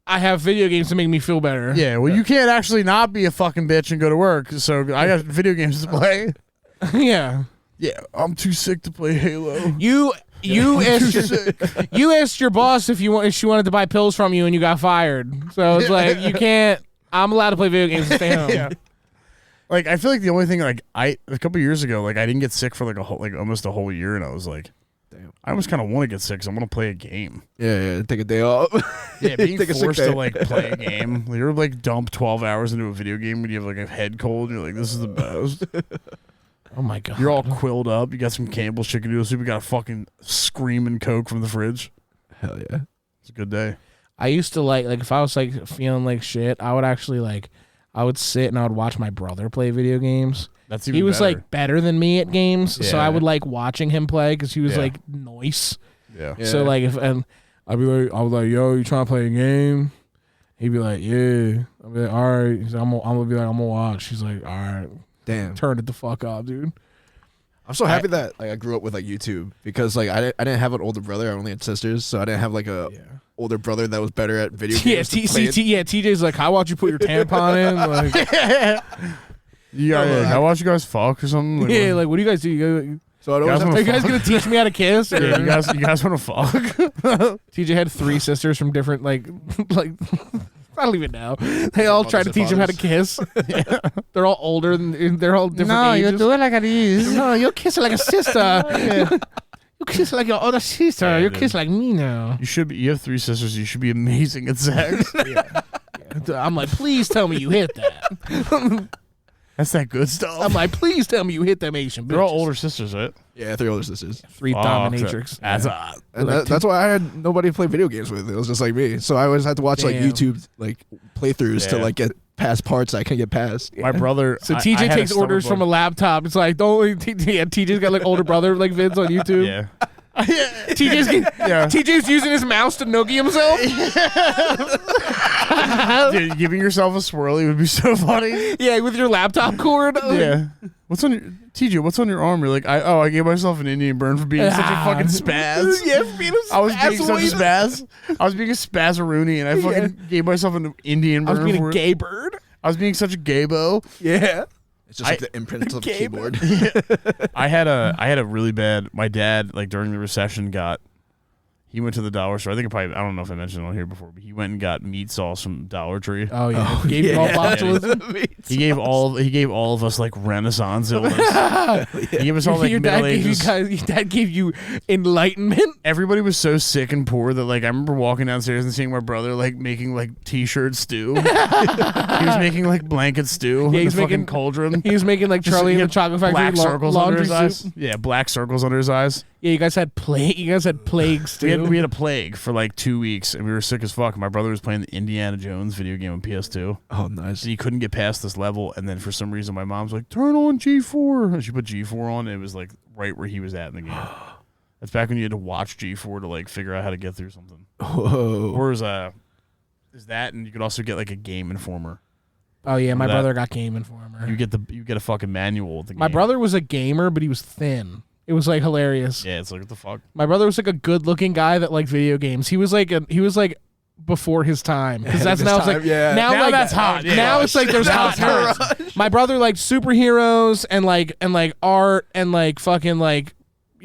I have video games to make me feel better. Yeah, well, you can't actually not be a fucking bitch and go to work. So I got video games to play. Yeah. Yeah, I'm too sick to play Halo. You asked your boss if she wanted to buy pills from you and you got fired. So it's you can't. I'm allowed to play video games and stay home. Yeah. I feel the only thing a couple years ago I didn't get sick for almost a whole year, and I was damn, I almost kind of want to get sick because I want to play a game. Yeah, take a day off. Yeah, being Take a sick forced to day. play a game. You're dump 12 hours into a video game when you have a head cold. And you're this is the best. Oh my god. You're all quilled up. You got some Campbell's chicken noodle soup. You got a fucking screaming Coke from the fridge. Hell yeah. It's a good day. I used to if I was feeling shit, I would actually I would sit and I would watch my brother play video games. That's even He was better. better than me at games, so Yeah. I would watching him play because he was Yeah. nice. Yeah. So if and I was like, yo, you trying to play a game? He'd be like, yeah. I'd be like, all right. He's like, I'm gonna be like, I'm gonna watch. He's like, all right. Damn. Turn it the fuck off, dude. I'm so happy that I grew up with YouTube because I didn't have an older brother. I only had sisters, so I didn't have a older brother that was better at video Yeah, games. to play it. TJ's like, how about you put your tampon in? Yeah, how about you guys fuck or something? Yeah, what do you guys do? So I'd You always guys have Are you guys gonna teach me how to kiss? Or- Yeah, you guys want to fuck? TJ had 3 sisters from different like I don't even know. They all tried to teach him how to kiss. They're all older and they're all different ages. it like this. No, you kiss like a sister. You kiss like your other sister. Yeah, You dude. kiss like me now. You have 3 sisters. You should be amazing at sex. I'm like, please tell me you hit that. That's that good stuff. I'm like, please tell me you hit them Asian bitches. They're all older sisters, right? Yeah, 3 older sisters. 3 dominatrix. That's And that's why I had nobody to play video games with. It was just like me. So I always had to watch like Damn. YouTube like playthroughs to Yeah. like get past parts I can get past. my brother. So I TJ had a takes orders stomach from a laptop. It's like, TJ's got like older brother like vids on YouTube. Yeah. TJ's using his mouse to noogie himself. Dude, giving yourself a swirly would be so funny. Yeah, with your laptop cord. Yeah. What's on your TJ? What's on your arm? You're like, I gave myself an Indian burn for being such a fucking spaz. Yeah, for being a I was being such a spaz. spaz. I was being a spazaroonie, and I fucking gave myself an Indian I burn was being for a it. gay bird. I was being such a gaybo. Yeah. It's just like the imprint of the Game. keyboard. I had a really bad. My dad, like during the recession, he went to the dollar store. I don't know if I mentioned it on here before, but he went and got meat sauce from Dollar Tree. Oh yeah. Gave you all botulism. He gave all of us like Renaissance illness. He gave us all like your middle dad gave you ages. guys. Your dad gave you enlightenment. Everybody was so sick and poor that like I remember walking downstairs and seeing my brother like making like t-shirt stew. He was making like blanket stew. Yeah, in he's the fucking making cauldron. He was making like Charlie and the Chocolate Factory black circles under laundry his soup. eyes. Yeah, black circles under his eyes. Yeah, you guys had plague. You guys had plague stew. We had a plague for like 2 weeks, and we were sick as fuck. My brother was playing the Indiana Jones video game on PS2. Oh, nice. So he couldn't get past this level, and then for some reason, my mom's like, "Turn on G4." And she put G4 on. And it was like right where he was at in the game. That's back when you had to watch G4 to like figure out how to get through something. Whoa. Or is that, and you could also get like a Game Informer. Oh yeah, my That- brother got Game Informer. You get a fucking manual with the game. My brother was a gamer, but he was thin. It was like hilarious. Yeah, it's like what the fuck. My brother was like a good-looking guy that liked video games. He was like before his time because that's his now it's like time, yeah. now like that's hot. Yeah. Now it's like there's hot nerds. My brother liked superheroes and like art and like fucking like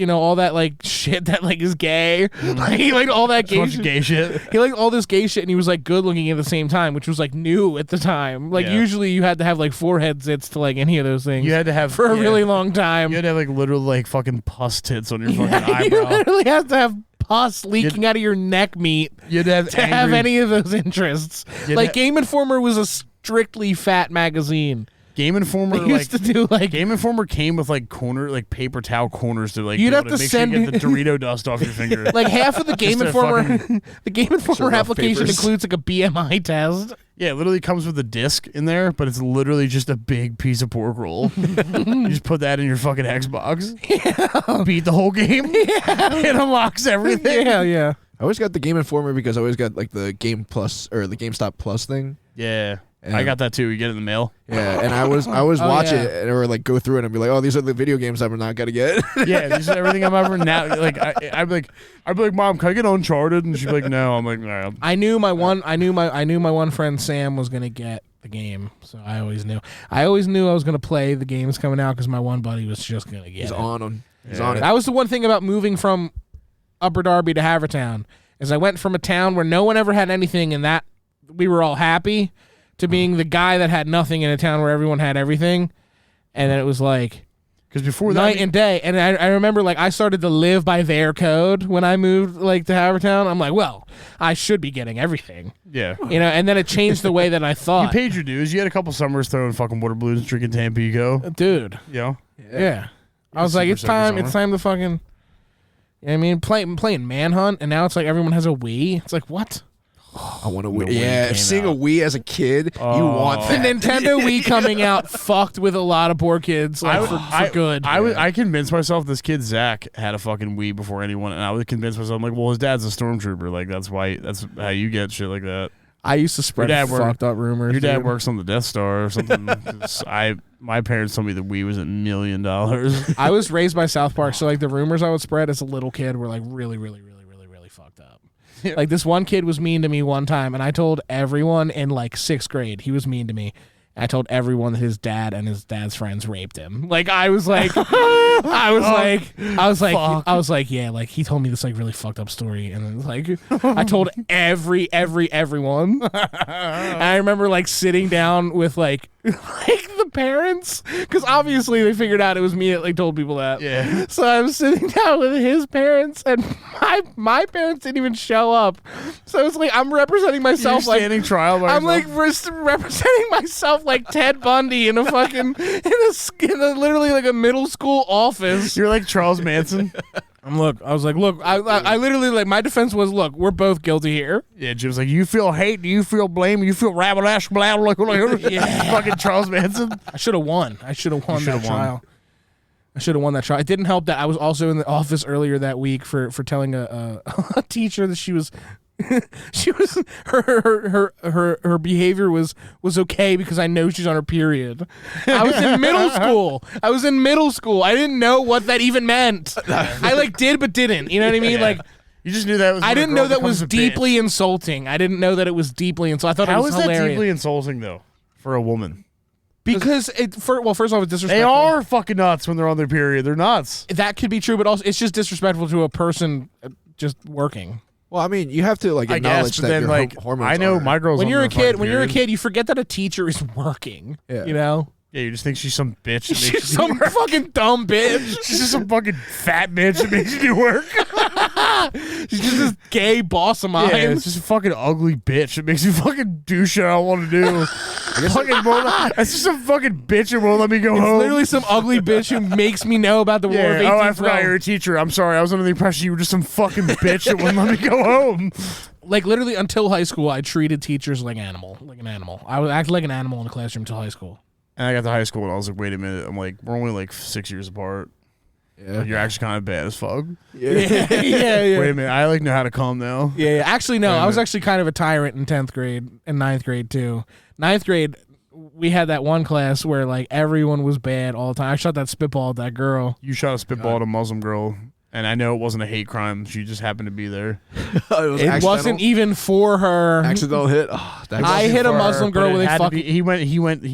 all that like shit that like is gay. Like he liked all that A bunch gay of shit. gay shit. He liked all this gay shit and he was like good looking at the same time, which was like new at the time. Like Yeah. usually you had to have like forehead zits to like any of those things. You had to have for a yeah. really long time. You had to have like literal like fucking pus tits on your fucking You eyebrow. literally have to have pus leaking out of your neck meat You had to have to have any of those interests. You'd Like ha- Game Informer was a strictly fat magazine. Game Informer. They used to do like Game Informer came with like paper towel corners to like. You'd be have able to make sure you send- get the Dorito dust off your finger. like half of the Game Just a Informer fucking- the Game Informer rough application papers. includes like a BMI test. Yeah, it literally comes with a disc in there, but it's literally just a big piece of pork roll. You just put that in your fucking Xbox. Yeah. Beat the whole game. Yeah. It unlocks everything. Yeah. I always got the Game Informer because I always got like the Game Plus or the GameStop Plus thing. Yeah. And- I got that too. You get it in the mail. Yeah, and I was watch yeah. it or like go through it and be like, oh, these are the video games I'm not gonna get. Yeah, this is everything I'm ever now. Like I'd be like, Mom, can I get Uncharted? And she'd be like, No. I'm like, no. I knew my one friend Sam was gonna get the game, so I always knew I was gonna play the games coming out because my one buddy was just gonna get He's it. on them. He's Yeah. on it. That was the one thing about moving from Upper Darby to Havertown is I went from a town where no one ever had anything and that we were all happy to being the guy that had nothing in a town where everyone had everything. And then it was like Because before that, night and day. And I remember like I started to live by their code when I moved like to Havertown. I'm like, well, I should be getting everything. yeah. And then it changed the way that I You thought. paid your dues. You had a couple summers throwing fucking water balloons and drinking Tampico. Dude. You know? Yeah. I was like, Super it's Soaker time. Summer. It's time to fucking. You know what I mean, playing Manhunt, and now it's like everyone has a Wii. It's like what? I want to The Wii. Wii Yeah, came seeing a out. Wii as a kid, you Oh. want The that. Nintendo Wii coming out fucked with a lot of poor kids like, for good. I convinced myself this kid Zach had a fucking Wii before anyone, and I would convince myself, I'm like, well, his dad's a stormtrooper. Like that's how you get shit like that. I used to spread Your dad fucked up rumors. Your dad dude. works on the Death Star or something. 'Cause my parents told me the Wii was $1 million. I was raised by South Park, so like the rumors I would spread as a little kid were like really, really, really, really, really fucked up. Like this one kid was mean to me one time, and I told everyone in like 6th grade he was mean to me, I told everyone that his dad and his dad's friends raped him. Like I was like, I was like, yeah, like he told me this like really fucked up story, and then like I told everyone. And I remember like sitting down with like the parents, because obviously they figured out it was me that like told people that. Yeah. So I was sitting down with his parents, and my parents didn't even show up. So it's like I'm representing myself You're standing trial by I'm like yourself. representing myself like Ted Bundy in a fucking in a literally like a middle school office. You're like Charles Manson. I was like, look, I literally like my defense was, look, we're both guilty here. Yeah, Jim's like, you feel hate, do you feel blame, you feel rabble ash blah like fucking Charles Manson. I should have won. I should have won that trial. I should have won that trial. It didn't help that I was also in the office earlier that week for telling a teacher that she was her behavior was okay because I know she's on her period. I was in middle school. I didn't know what that even meant. I like did but didn't. You know what I mean? Yeah. Like You just knew that was. I didn't know that was deeply insulting. I didn't know that it was deeply insulting. I thought it How was is hilarious. that deeply insulting though for a woman? Because first off, it's disrespectful. They are fucking nuts when they're on their period. They're nuts. That could be true, but also it's just disrespectful to a person just working. Well, I mean, you have to like I acknowledge guess, but that then your like hormones. I know are. my girl's When on you're her a kid, fucking when you're a period. kid, you forget that a teacher is working. Yeah. You know, Yeah, you just think she's some bitch. That she's makes you some work. fucking dumb bitch. She's just some fucking fat bitch that makes you do work. She's just this gay boss of mine. Yeah, it's just a fucking ugly bitch that makes you fucking do shit I don't want to do. It's just a fucking bitch that won't let me go It's home. literally some ugly bitch who makes me know about the War of Yeah. Oh, I 1812. forgot you're a teacher. I'm sorry. I was under the impression you were just some fucking bitch that wouldn't let me go home. Like literally until high school, I treated teachers like an animal. I would act like an animal in the classroom until high school. And I got to high school and I was like, wait a minute. I'm like, we're only like 6 years apart. Yeah. Like, you're actually kind of bad as fuck. Yeah. yeah. Wait a minute. I like know how to calm now. Yeah. Actually, no. Wait a I was minute. actually kind of a tyrant in 10th grade and 9th grade too. 9th grade, we had that one class where like everyone was bad all the time. I shot that spitball at that girl. You shot a spitball at a Muslim girl. And I know it wasn't a hate crime. She just happened to be there. It wasn't even for her. accidental hit. Oh, that I hit a Muslim girl with a fucking. He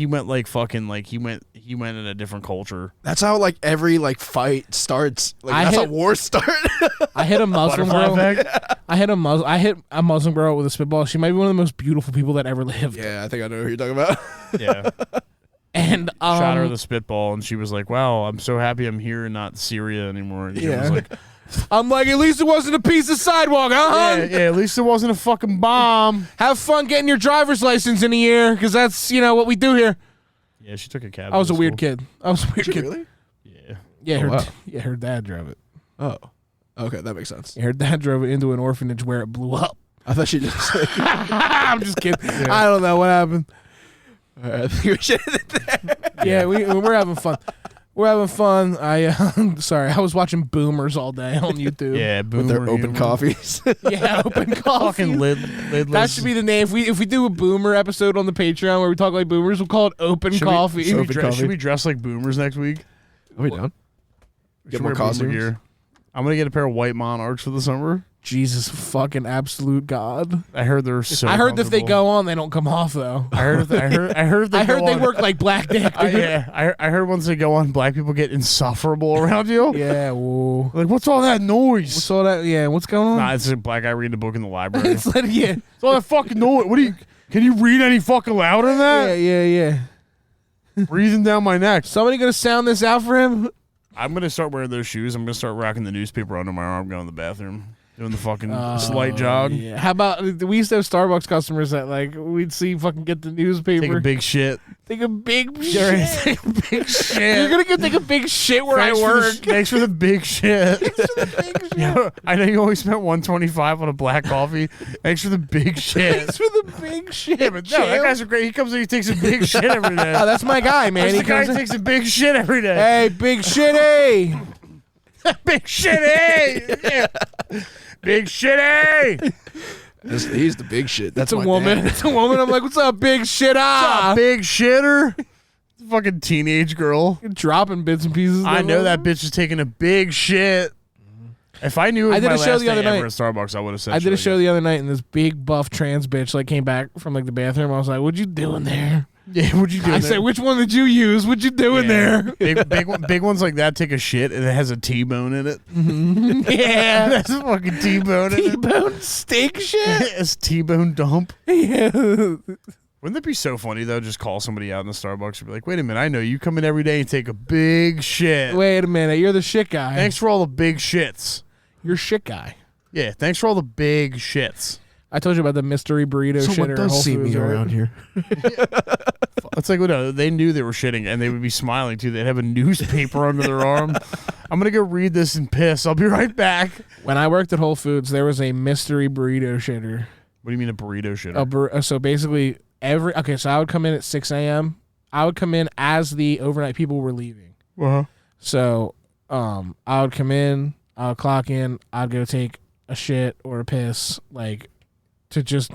went like fucking like he went in a different culture. That's how like every like fight starts. Like I that's hit- how wars start. I hit a Muslim Butterfly girl. effect. I hit a Muslim girl with a spitball. She might be one of the most beautiful people that ever lived. Yeah, I think I know who you're talking about. Yeah. And Shot her with a spitball, and she was like, "Wow, I'm so happy I'm here and not Syria anymore." And she Yeah. was like, I'm like, at least it wasn't a piece of sidewalk, huh? yeah, at least it wasn't a fucking bomb. Have fun getting your driver's license in a year, because that's what we do here. Yeah, she took a cab. I was to a weird school. kid. I was a weird kid. Really? Yeah. Yeah, Oh, her, wow. yeah, her dad drove it. Oh, okay, that makes sense. Yeah, her dad drove it into an orphanage where it blew up. I thought she just. I'm just kidding. I don't know what happened. I think we should end it there. Yeah, we're having fun. We're having fun. Sorry, I was watching Boomers all day on YouTube. Yeah, With their boomer open humor. coffees. Yeah, open coffee. Fucking lidless. That should be the name. If we do a Boomer episode on the Patreon where we talk like Boomers, we'll call it Open Coffee. Should we dress like boomers next week? Are we done? Get Should more wear boomer costumes? gear. I'm gonna get a pair of white monarchs for the summer. Jesus fucking absolute God. I heard they're so. I heard that if they comfortable. go on, they don't come off though. I heard. If they, I heard. If they I heard go they on- work like black dick. dude. Yeah, I heard once they go on, black people get insufferable around you. Yeah, whoa. Like, what's all that noise? What's all that? Yeah, what's going on? Nah, it's a black guy reading a book in the library. It's like, yeah, It's all that fucking noise. What do you? Can you read any fucking louder than that? yeah. Breathing down my neck. Somebody gonna sound this out for him? I'm gonna start wearing those shoes. I'm gonna start rocking the newspaper under my arm, going to the bathroom, doing the fucking slight jog. Yeah. How about we used to have Starbucks customers that like we'd see fucking get the newspaper. Take a big shit. Take a big You're gonna shit. take a big shit. You're gonna take a big shit where Thanks I for the work. thanks for the big shit. Big shit. Yeah, I know you only spent $125 on a black coffee. Thanks for the big shit. Thanks for the big shit. Yeah, but no, that guy's a great. He comes in, he takes a big shit every day. Oh, that's my guy, man. That's He the guy comes who in- takes a big shit every day. Hey, big shitty. Big shitty. Yeah. Big shitty. He's the big shit. That's It's a my woman. dad. It's a woman. I'm like, what's up, big shit? What's up, big shitter? Fucking teenage girl. Dropping bits and pieces. I know that bitch is taking a big shit. If I knew it was I did my a show last the other day ever night. at Starbucks, I would have said I did a shit show like the other night, and this big buff trans bitch like came back from like the bathroom. I was like, "What you doing there?" Yeah, what'd you do? I say, which one did you use? What you doing there? Big ones like that take a shit and it has a T-bone in it. Yeah. That's a fucking T-bone in it. T-bone steak shit? It's T-bone dump. Yeah. Wouldn't that be so funny, though? Just call somebody out in the Starbucks and be like, wait a minute, I know you come in every day and take a big shit. Wait a minute, you're the shit guy. Thanks for all the big shits. You're shit guy. Yeah, thanks for all the big shits. I told you about the mystery burrito Someone shitter. does Whole see Foods, me right? around here. It's like, they knew they were shitting, and they would be smiling, too. They'd have a newspaper under their arm. I'm going to go read this and piss. I'll be right back. When I worked at Whole Foods, there was a mystery burrito shitter. What do you mean a burrito shitter? So basically, so I would come in at 6 a.m. I would come in as the overnight people were leaving. Uh-huh. So I would come in, I would clock in, I'd go take a shit or a piss, like, to just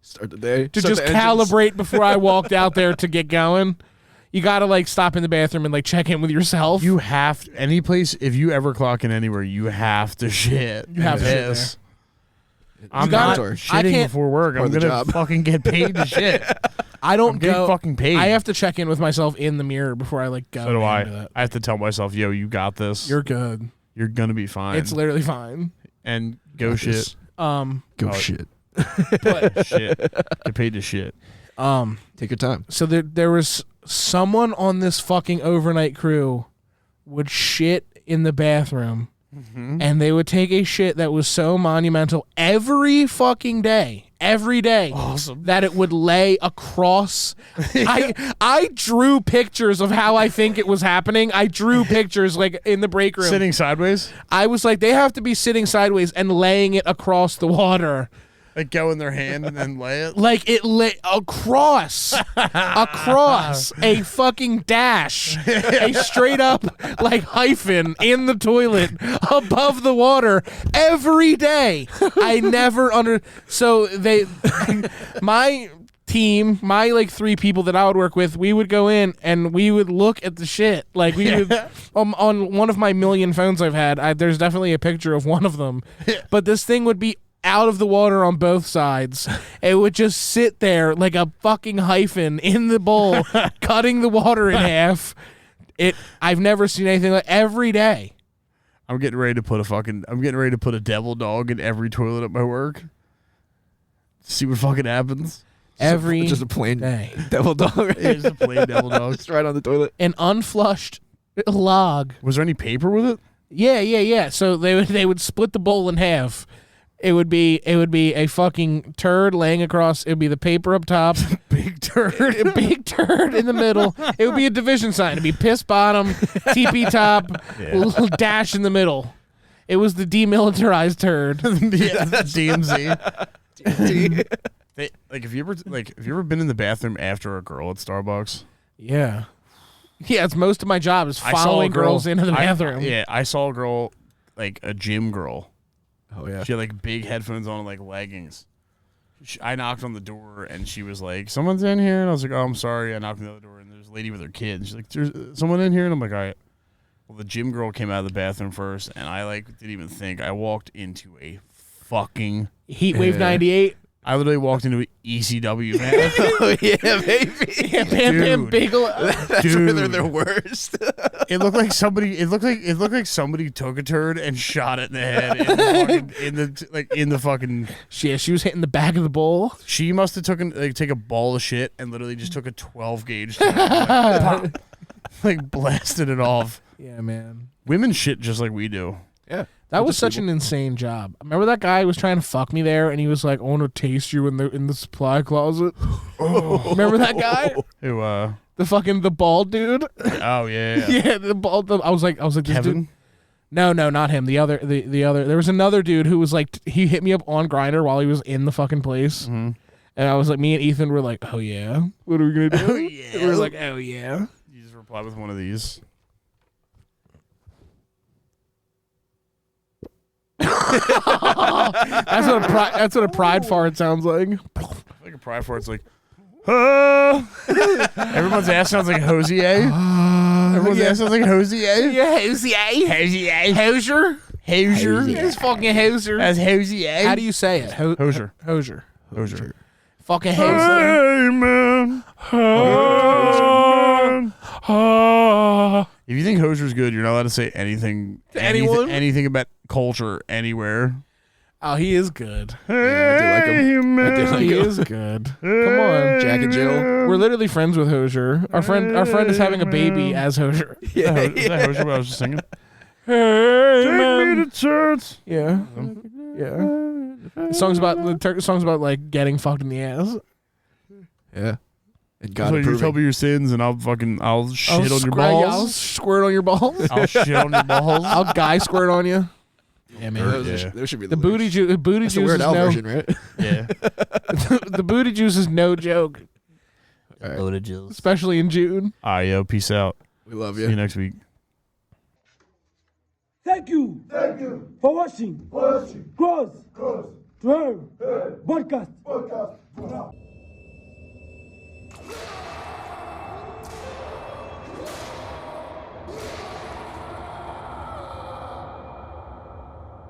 Start the day. to Start just the engines. calibrate before I walked out there to get going. You gotta like stop in the bathroom and like check in with yourself. You have to, any place, if you ever clock in anywhere, you have to shit. You have to shit piss. It's I'm gotta- not mandatory. I shitting can't- before work. Part I'm of the going to job. fucking get paid to shit. I I'm don't getting go. fucking paid. I have to check in with myself in the mirror before I like go. So do I. into that. I have to tell myself, yo, you got this. You're good. You're going to be fine. It's literally fine. And go Got shit. this. Um, Go Oh, shit. Shit. Get paid to shit. Take your time. So there was someone on this fucking overnight crew would shit in the bathroom, and they would take a shit that was so monumental every fucking day. Every day. Awesome. That it would lay across. I drew pictures of how I think it was happening. I drew pictures like in the break room. Sitting sideways? I was like, they have to be sitting sideways and laying it across the water. Like go in their hand and then lay it? Like it lay across a fucking dash, a straight up like hyphen in the toilet above the water every day. I never so my team, my like 3 people that I would work with, we would go in and we would look at the shit. Like we would on one of my million phones I've had, there's definitely a picture of one of them. But this thing would be out of the water on both sides. It would just sit there like a fucking hyphen in the bowl, cutting the water in half. I've never seen anything like every day. I'm getting ready to put a devil dog in every toilet at my work. See what fucking happens. Every Just a plain day. devil dog. It's a plain devil dog. Just right on the toilet. An unflushed log. Was there any paper with it? Yeah. So they would split the bowl in half. It would be a fucking turd laying across. It would be the paper up top, Big turd. a big turd in the middle. It would be a division sign. It'd be piss bottom, TP top, little dash in the middle. It was the demilitarized turd. Yeah, DMZ. Have you ever been in the bathroom after a girl at Starbucks? Yeah. Yeah, it's most of my job is I saw a following girl- girls into the bathroom. I saw a girl, like a gym girl. Oh yeah. She had like big headphones on and like leggings. I knocked on the door and she was like, "Someone's in here," and I was like, "Oh, I'm sorry." I knocked on the other door and there's a lady with her kid. She's like, "There's someone in here," and I'm like, "All right." Well, the gym girl came out of the bathroom first, and I like didn't even think. I walked into a fucking. Heatwave 98. I literally walked into an ECW, man. Oh yeah, baby. Yeah, Bam Bam Dude. Bigelow. That's where they're their worst. It looked like somebody took a turd and shot it in the head in the fucking. She was hitting the back of the bowl. She must have take a ball of shit and literally just took a 12 gauge, pop, like blasted it off. Yeah, man. Women shit just like we do. Yeah. That was such an insane job. Remember that guy who was trying to fuck me there, and he was like, "I want to taste you in the supply closet." Remember that guy? Who? The bald dude. Oh yeah. Yeah, the bald. I was like, this Kevin. dude. No, not him. The other. There was another dude who was like, he hit me up on Grindr while he was in the fucking place, and I was like, me and Ethan were like, "Oh yeah, what are we gonna do?" Oh, yeah. And we were like, "Oh yeah." You just reply with one of these. That's what a pride fart sounds like. Like a pride fart. It's like. Everyone's ass sounds like Hosier. Everyone's ass sounds like Hosier. Yeah, Hosier. Hosier. It's fucking Hosier. That's Hosier. How do you say it? Hosier. Hosier. Hosier. Fucking hey, Hey, man. If you think Hosier's good, you're not allowed to say anything To anyone? anything about culture anywhere. Oh, he is good. Yeah, I do like him. I do like He him. is good. Come on. Jack and Jill. We're literally friends with Hosier. Our friend is having a baby as Hosier. Is that Hosier what I was just singing? Hey, Take man. me to church. Yeah. Yeah. Songs about like getting fucked in the ass. Yeah. And So God you tell approving. me your sins and I'll shit on your I'll balls. squirt on your balls. I'll shit on your balls. I'll guy squirt on you. Yeah, man. Those should be The booty juice. Booty That's the juice Weird is Al no. version, right? Yeah. The booty juice is no joke, All right. Loaded Jills. especially in June. All right, yo. Peace out. We love See you next week. Thank you for watching. Cross. Podcast.